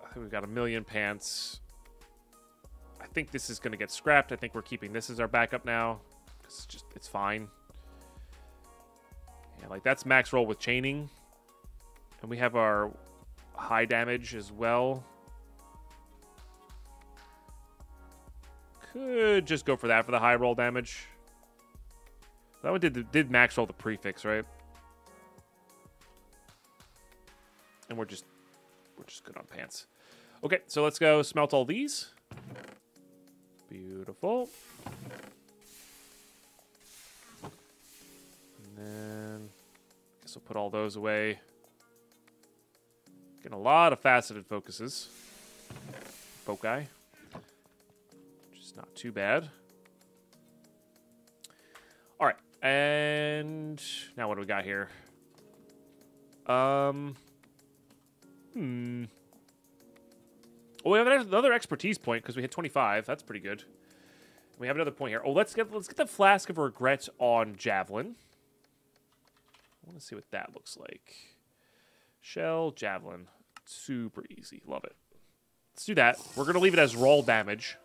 I think we've got 1,000,000 pants. I think this is going to get scrapped. I think we're keeping this as our backup now. It's fine. Yeah, like that's max roll with chaining. And we have our high damage as well. Could just go for that for the high roll damage. That one did max roll the prefix, right? And we're just good on pants. Okay, so let's go smelt all these. Beautiful. And then I guess we'll put all those away. Getting a lot of faceted focuses. Foci. Which is not too bad. Alright, and now what do we got here? Oh, we have another expertise point because we hit 25. That's pretty good. We have another point here. Oh, let's get the Flask of Regret on Javelin. I want to see what that looks like. Shell, Javelin. Super easy. Love it. Let's do that. We're going to leave it as roll damage.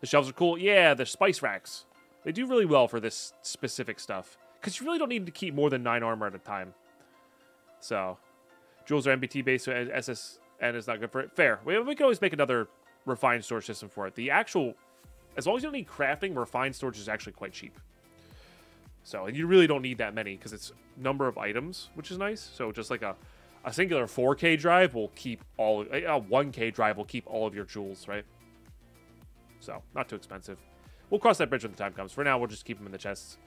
The shelves are cool. Yeah, the spice racks. They do really well for this specific stuff. Because you really don't need to keep more than 9 armor at a time. So, jewels are MBT based, so SSN is not good for it. Fair. We can always make another refined storage system for it. The actual, as long as you don't need crafting, refined storage is actually quite cheap. So, and you really don't need that many because it's number of items, which is nice. So, just like a singular 4K drive will keep all, a 1K drive will keep all of your jewels, right? So, not too expensive. We'll cross that bridge when the time comes. For now, we'll just keep them in the chests.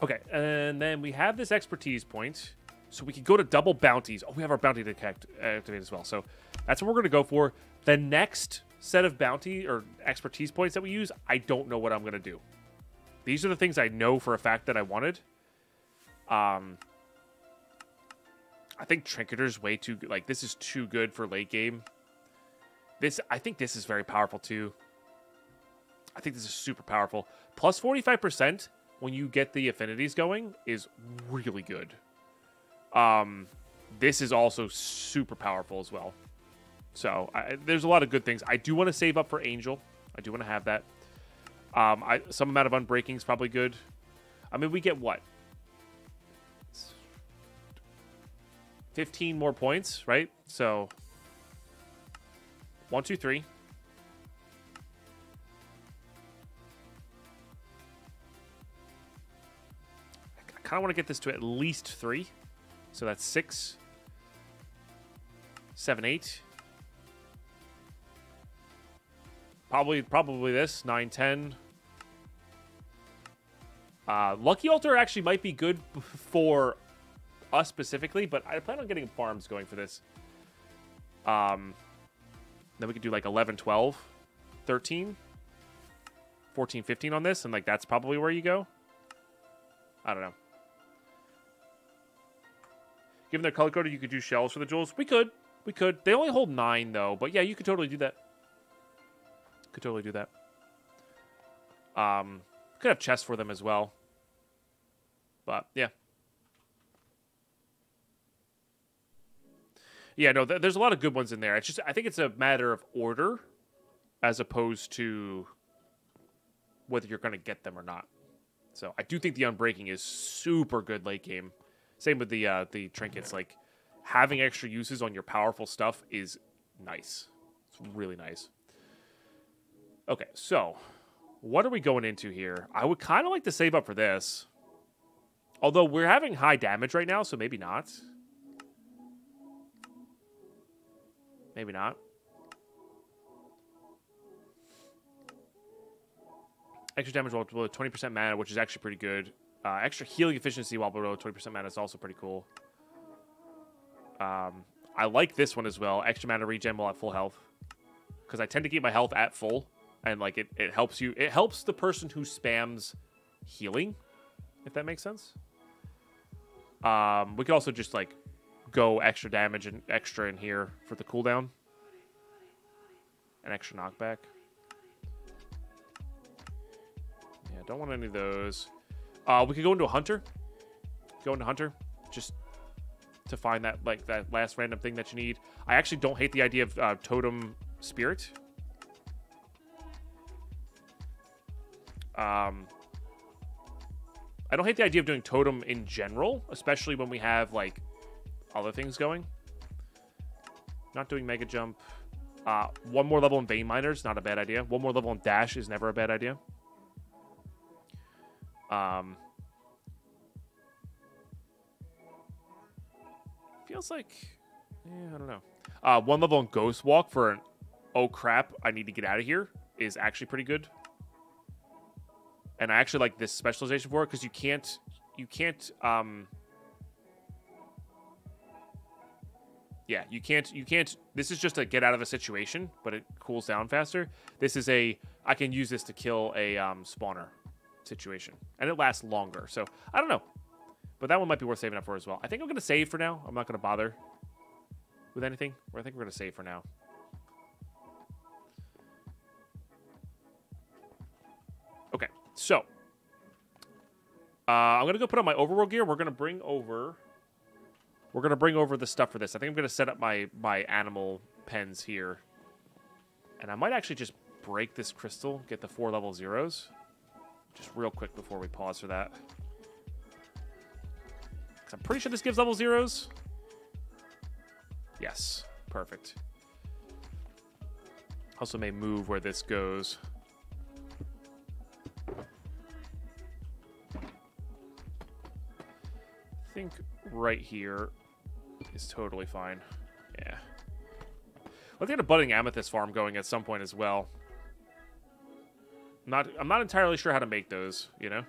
Okay, and then we have this expertise point. So we can go to double bounties. Oh, we have our bounty to activate as well. So that's what we're going to go for. The next set of bounty or expertise points that we use, I don't know what I'm going to do. These are the things I know for a fact that I wanted. I think Trinketer's way too good. Like, this is too good for late game. I think this is very powerful too. I think this is super powerful. Plus 45% when you get the affinities going is really good. This is also super powerful as well. So there's a lot of good things. I do want to save up for Angel. I do want to have that. Some amount of Unbreaking is probably good. I mean, we get what? 15 more points, right? So 1, 2, 3. I kind of want to get this to at least 3. So that's 6, 7, 8. Probably this 9, 10. Lucky Altar actually might be good for us specifically, but I plan on getting farms going for this. Then we could do like 11, 12, 13, 14, 15 on this, and like that's probably where you go. I don't know. Given their color coded, you could do shells for the jewels. We could. They only hold 9 though, but yeah, you could totally do that. Could totally do that. Could have chests for them as well. But yeah. Yeah, no, there's a lot of good ones in there. It's just, I think it's a matter of order as opposed to whether you're going to get them or not. So I do think the Unbreaking is super good late game. Same with the trinkets. Like, having extra uses on your powerful stuff is nice. It's really nice. Okay, so what are we going into here? I would kind of like to save up for this. Although we're having high damage right now, so maybe not. Maybe not. Extra damage while below 20% mana, which is actually pretty good. Extra healing efficiency while below 20% mana is also pretty cool. I like this one as well. Extra mana regen while at full health. Because I tend to keep my health at full. And like it helps you. It helps the person who spams healing, if that makes sense. We could also just like go extra damage and extra in here for the cooldown. An extra knockback. Yeah, don't want any of those. We could go into a hunter. Go into hunter just to find that like that last random thing that you need. I actually don't hate the idea of totem spirit. I don't hate the idea of doing totem in general, especially when we have like other things going. Not doing mega jump. One more level in vein miners, not a bad idea. One more level in dash is never a bad idea. Feels like, I don't know. One level in ghost walk for an oh crap, I need to get out of here is actually pretty good. And I actually like this specialization for it because you can't, yeah, you can't, this is just a get out of a situation, but it cools down faster. This is I can use this to kill a spawner situation. And it lasts longer, so I don't know. But that one might be worth saving up for as well. I think I'm going to save for now. I'm not going to bother with anything. I think we're going to save for now. Okay, so I'm gonna go put on my overworld gear. We're gonna bring over the stuff for this. I think I'm gonna set up my animal pens here, and I might actually just break this crystal, get the 4 level 0s, just real quick before we pause for that. Because I'm pretty sure this gives level 0s. Yes, perfect. Also may move where this goes. I think right here is totally fine. Yeah. Let's get a budding amethyst farm going at some point as well. I'm not entirely sure how to make those, you know?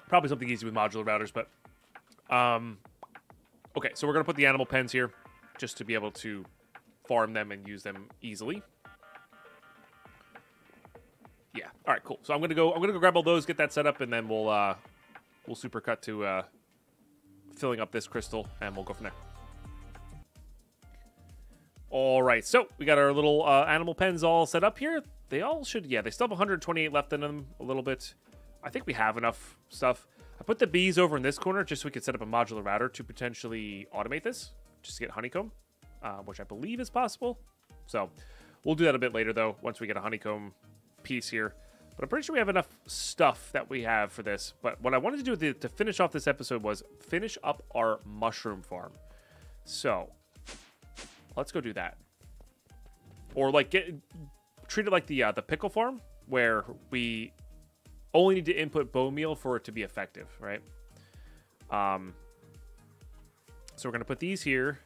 Probably something easy with modular routers, but okay, so we're gonna put the animal pens here just to be able to farm them and use them easily. Yeah. All right. Cool. So I'm gonna go grab all those, get that set up, and then we'll super cut to filling up this crystal, and we'll go from there. All right. So we got our little animal pens all set up here. They all should. Yeah. They still have 128 left in them. A little bit. I think we have enough stuff. I put the bees over in this corner just so we could set up a modular router to potentially automate this, just to get honeycomb, which I believe is possible. So we'll do that a bit later, though, once we get a honeycomb piece here. But I'm pretty sure we have enough stuff that we have for this. But what I wanted to do to finish off this episode was finish up our mushroom farm. So let's go do that. Or like treat it like the pickle farm, where we only need to input bone meal for it to be effective, right? So we're going to put these here.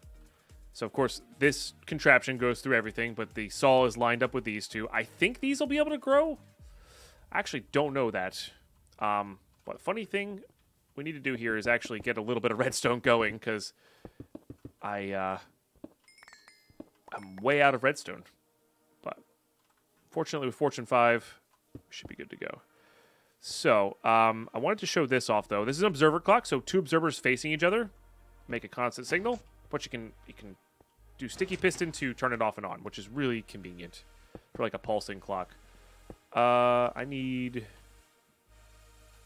So, of course, this contraption goes through everything, but the saw is lined up with these two. I think these will be able to grow. I actually don't know that. But funny thing we need to do here is actually get a little bit of redstone going, because I'm way out of redstone. But fortunately, with Fortune 5, we should be good to go. So, I wanted to show this off, though. This is an observer clock, so 2 observers facing each other make a constant signal. But you can do sticky piston to turn it off and on, which is really convenient for like a pulsing clock. I need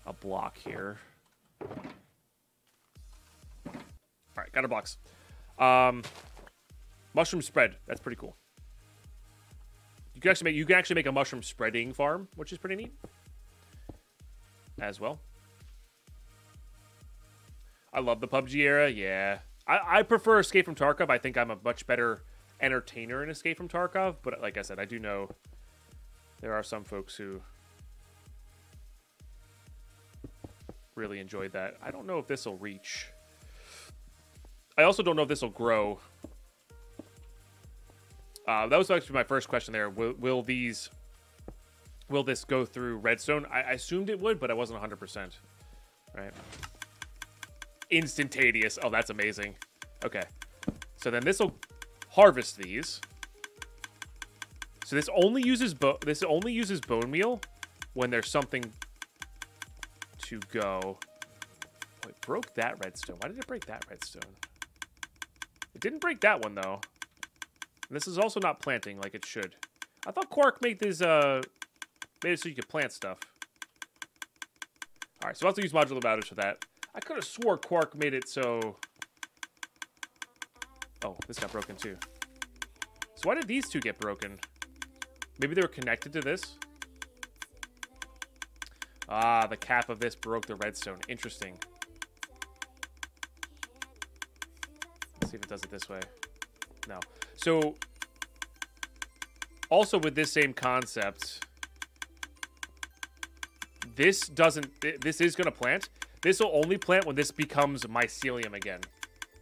a block here. All right, got our blocks. Mushroom spread. That's pretty cool. You can actually make a mushroom spreading farm, which is pretty neat as well. I love the PUBG era. Yeah. I prefer Escape from Tarkov. I think I'm a much better entertainer in Escape from Tarkov. But like I said, I do know there are some folks who really enjoyed that. I don't know if this will reach. I also don't know if this will grow. That was actually my first question there. Will this go through redstone? I assumed it would, but I wasn't 100%. Right. Instantaneous. Oh, that's amazing. Okay. So then this will harvest these. So this only uses bone meal when there's something to go. Oh, it broke that redstone. Why did it break that redstone? It didn't break that one though. And this is also not planting like it should. I thought Quark made this made it so you could plant stuff. All right, so I'll have to use modular routers for that. I could have swore Quark made it so... Oh, this got broken too. So why did these two get broken? Maybe they were connected to this? Ah, the cap of this broke the redstone. Interesting. Let's see if it does it this way. No. So, also with this same concept, this is going to plant. This will only plant when this becomes mycelium again,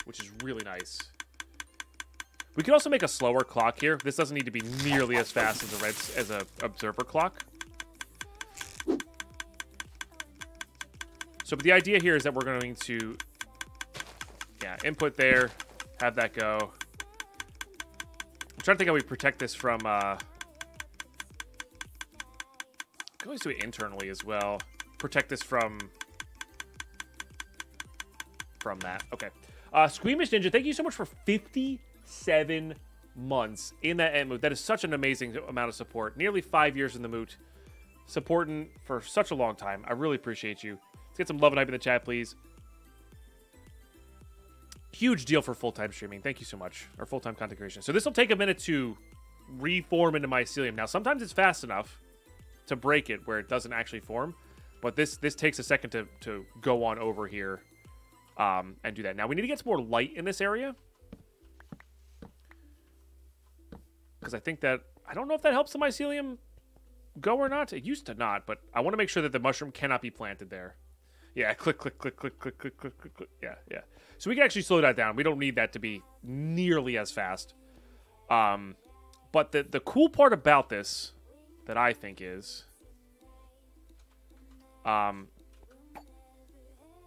which is really nice. We could also make a slower clock here. This doesn't need to be nearly as fast as a observer clock. So, but the idea here is that we're going to, input there, have that go. I'm trying to think how we protect this from. We can always do it internally as well. Protect this from that. Okay. Squeamish Ninja, thank you so much for 57 months in that end mood. That is such an amazing amount of support. Nearly 5 years in the mood. Supporting for such a long time. I really appreciate you. Let's get some love and hype in the chat, please. Huge deal for full-time streaming. Thank you so much. Or full-time content creation. So this will take a minute to reform into mycelium. Now, sometimes it's fast enough to break it where it doesn't actually form. But this takes a second to go on over here and do that. Now, we need to get some more light in this area. Because I think that... I don't know if that helps the mycelium go or not. It used to not, but I want to make sure that the mushroom cannot be planted there. Yeah, click, click, click, click, click, click, click, click, click. Yeah, yeah. So we can actually slow that down. We don't need that to be nearly as fast. But the cool part about this that I think is...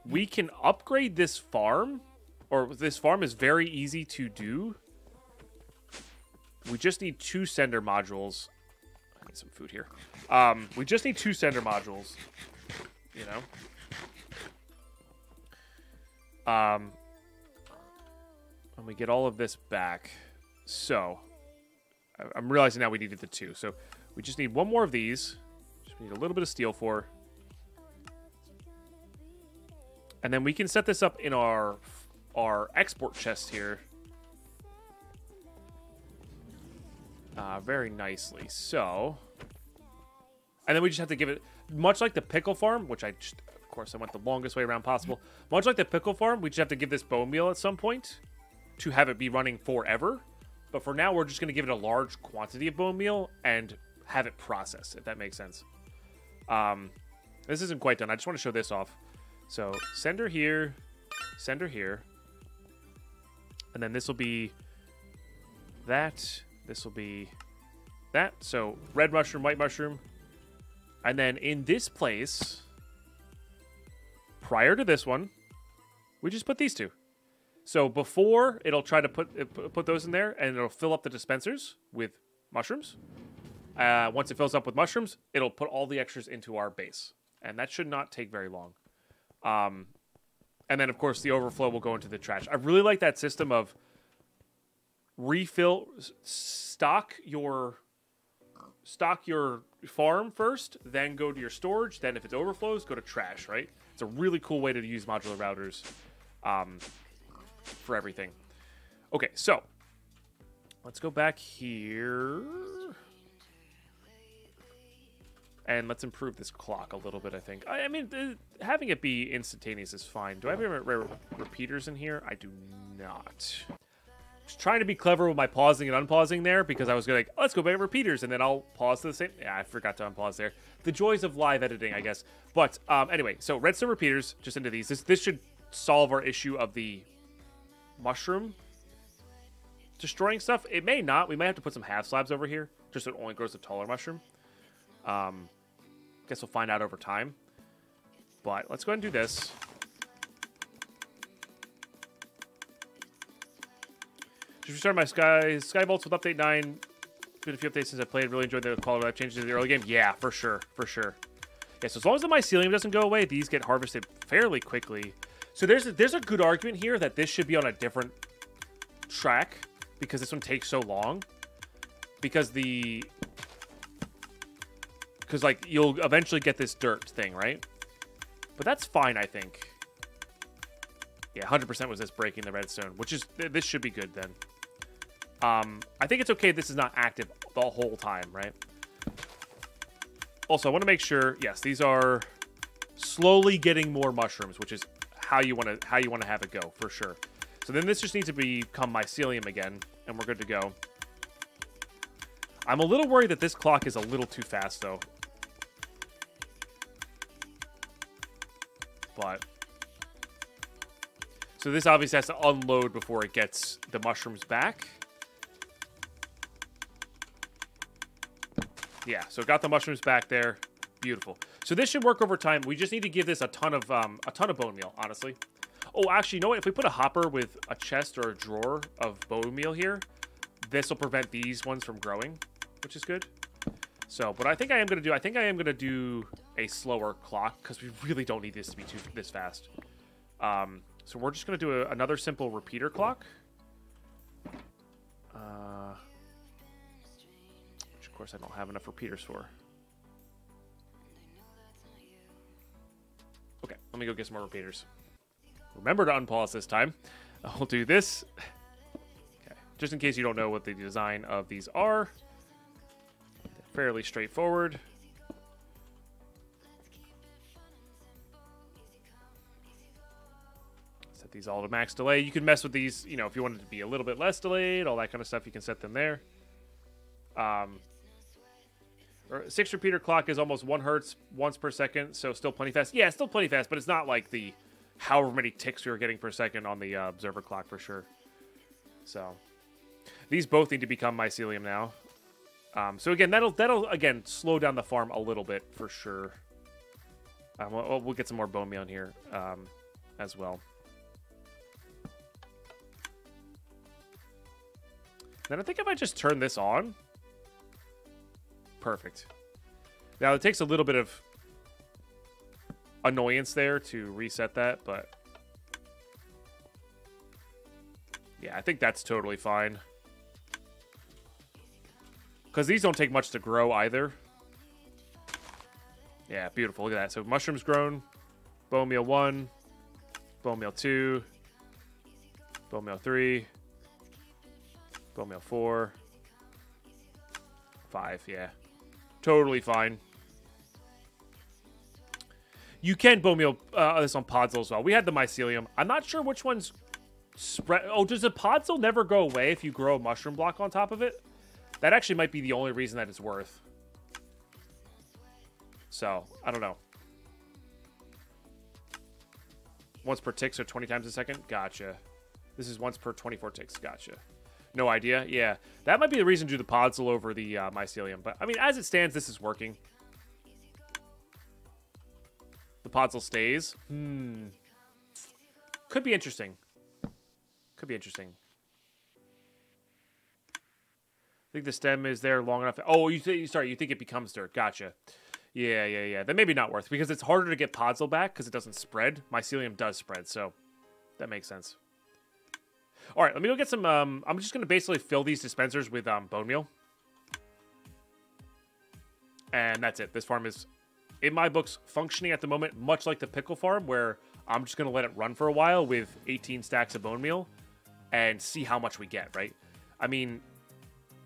we can upgrade this farm, or this farm is very easy to do. We just need 2 sender modules. I need some food here. We just need 2 sender modules, you know. And we get all of this back. So, I'm realizing now we needed the 2. So, we just need 1 more of these. Just need a little bit of steel for. And then we can set this up in our export chest here. Very nicely. So, and then we just have to give it, much like the pickle farm, which of course I went the longest way around possible. Much like the pickle farm, we just have to give this bone meal at some point to have it be running forever. But for now, we're just going to give it a large quantity of bone meal and have it process, if that makes sense. This isn't quite done. I just want to show this off. So send her here, send her here. And then this will be that. This will be that. So red mushroom, white mushroom. And then in this place, prior to this one, we just put these two. So before, it'll try to put those in there, and it'll fill up the dispensers with mushrooms. Once it fills up with mushrooms, it'll put all the extras into our base. And that should not take very long. And then, of course, the overflow will go into the trash. I really like that system of stock your farm first, then go to your storage, then if it overflows, go to trash, right? It's a really cool way to use modular routers for everything. Okay, so let's go back here. And let's improve this clock a little bit, I think. I mean, having it be instantaneous is fine. Do I have any repeaters in here? I do not. Just trying to be clever with my pausing and unpausing there, because I was like, oh, let's go back to repeaters, and then I'll pause to the same. Yeah, I forgot to unpause there. The joys of live editing, I guess. But anyway, so redstone repeaters just into these. This should solve our issue of the mushroom destroying stuff. It may not. We might have to put some half slabs over here, just so it only grows a taller mushroom. Guess we'll find out over time. But let's go ahead and do this. Just restarted my Sky Vaults with update 9. Been a few updates since I played. Really enjoyed the quality of life changes in the early game. Yeah, for sure. For sure. Yeah, so as long as the mycelium doesn't go away, these get harvested fairly quickly. So there's a good argument here that this should be on a different track, because this one takes so long. Because like, you'll eventually get this dirt thing, right? But that's fine, I think. Yeah, 100% was this breaking the redstone, which is, this should be good then. I think it's okay if this is not active the whole time, right? Also, I want to make sure, yes, these are slowly getting more mushrooms, which is how you want to have it go, for sure. So then this just needs to become mycelium again, and we're good to go. I'm a little worried that this clock is a little too fast, though. But so this obviously has to unload before it gets the mushrooms back. Yeah, so it got the mushrooms back there. Beautiful. So this should work over time. We just need to give this a ton of bone meal, honestly. Oh, actually, you know what? If we put a hopper with a chest or a drawer of bone meal here, this will prevent these ones from growing, which is good. So, but I think I am going to do a slower clock, because we really don't need this to be this fast. So we're just going to do another simple repeater clock. Which, of course, I don't have enough repeaters for. Okay, let me go get some more repeaters. Remember to unpause this time. I'll do this. Okay, just in case you don't know what the design of these are. Fairly straightforward. Set these all to max delay. You can mess with these, you know, if you wanted to be a little bit less delayed, all that kind of stuff, you can set them there. 6 repeater clock is almost 1 hertz once per second, so still plenty fast. Yeah, still plenty fast, but it's not like the however many ticks we were getting per second on the observer clock for sure. So these both need to become mycelium now. So again, that'll again slow down the farm a little bit for sure. We'll get some more bone meal in here as well. Then I think if I just turn this on, perfect. Now it takes a little bit of annoyance there to reset that, but yeah, I think that's totally fine. Because these don't take much to grow either. Yeah, beautiful. Look at that. So mushrooms grown. Bone meal 1. Bone meal 2. Bone meal 3. Bone meal 4. 5, yeah. Totally fine. You can bone meal this on Podzol as well. We had the mycelium. I'm not sure which one's spread. Oh, does the Podzol never go away if you grow a mushroom block on top of it? That actually might be the only reason that it's worth. So, I don't know. Once per tick, so 20 times a second? Gotcha. This is once per 24 ticks. Gotcha. No idea. Yeah. That might be the reason to do the Podzol over the mycelium. But, I mean, as it stands, this is working. The Podzol stays. Could be interesting. Could be interesting. I think the stem is there long enough. Oh, sorry, you think it becomes dirt. Gotcha. Yeah. That may be not worth, because it's harder to get Podzol back because it doesn't spread. Mycelium does spread, so that makes sense. All right, let me go get some... I'm just going to basically fill these dispensers with bone meal. And that's it. This farm is, in my books, functioning at the moment, much like the pickle farm, where I'm just going to let it run for a while with 18 stacks of bone meal and see how much we get, right? I mean,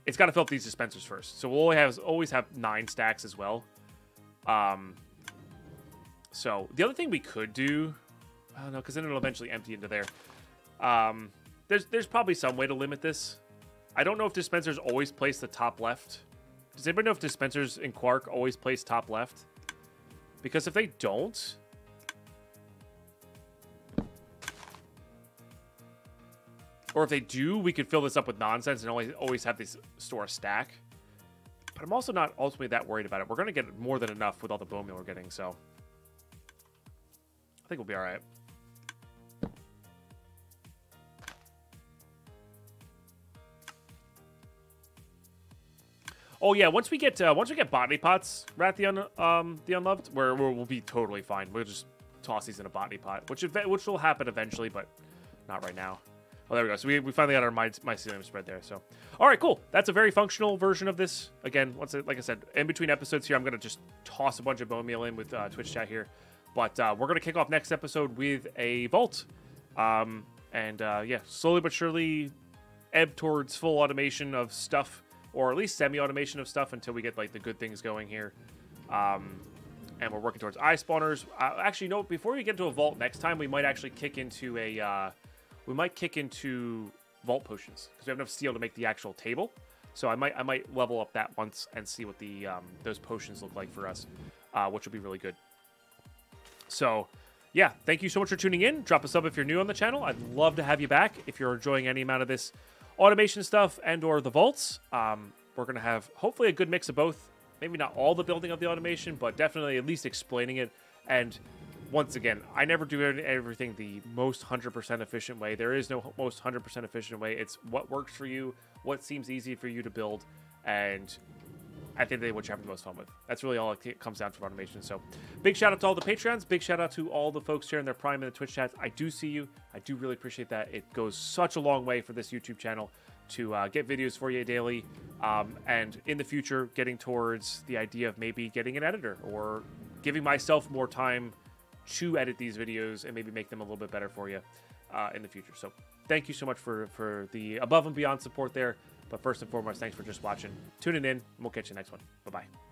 it's got to fill up these dispensers first. So we'll always have 9 stacks as well. So the other thing we could do, I don't know, because then it'll eventually empty into there. There's probably some way to limit this. I don't know if dispensers always place the top left. Does anybody know if dispensers in Quark always place top left? Because if they don't, or if they do, we could fill this up with nonsense and always have this store a stack. But I'm also not ultimately that worried about it. We're going to get more than enough with all the bone meal we're getting, so I think we'll be all right. Oh yeah, once we get botany pots, Rat the Unloved, where we'll be totally fine. We'll just toss these in a botany pot, which will happen eventually, but not right now. Oh, there we go. So we finally got our mycelium spread there. So, all right, cool. That's a very functional version of this. Again, like I said, in between episodes here, I'm gonna just toss a bunch of bone meal in with Twitch chat here. But we're gonna kick off next episode with a vault, yeah, slowly but surely ebb towards full automation of stuff, or at least semi-automation of stuff until we get like the good things going here. And we're working towards eye spawners. Actually, no. Before we get to a vault next time, we might actually kick into a. We might kick into vault potions because we have enough steel to make the actual table. So I might level up that once and see what the those potions look like for us, which will be really good. So, yeah, thank you so much for tuning in. Drop a sub if you're new on the channel. I'd love to have you back if you're enjoying any amount of this automation stuff and or the vaults. We're gonna have hopefully a good mix of both. Maybe not all the building of the automation, but definitely at least explaining it. And once again, I never do everything the most 100% efficient way. There is no most 100% efficient way. It's what works for you, what seems easy for you to build, and at the end of the day, what you have the most fun with. That's really all it comes down to for automation. So big shout out to all the Patreons. Big shout out to all the folks sharing their Prime in the Twitch chats. I do see you. I do really appreciate that. It goes such a long way for this YouTube channel to get videos for you daily. And in the future, getting towards the idea of maybe getting an editor or giving myself more time to edit these videos and maybe make them a little bit better for you in the future. So thank you so much for the above and beyond support there. But first and foremost, thanks for just watching, tuning in, and we'll catch you next one. Bye-bye.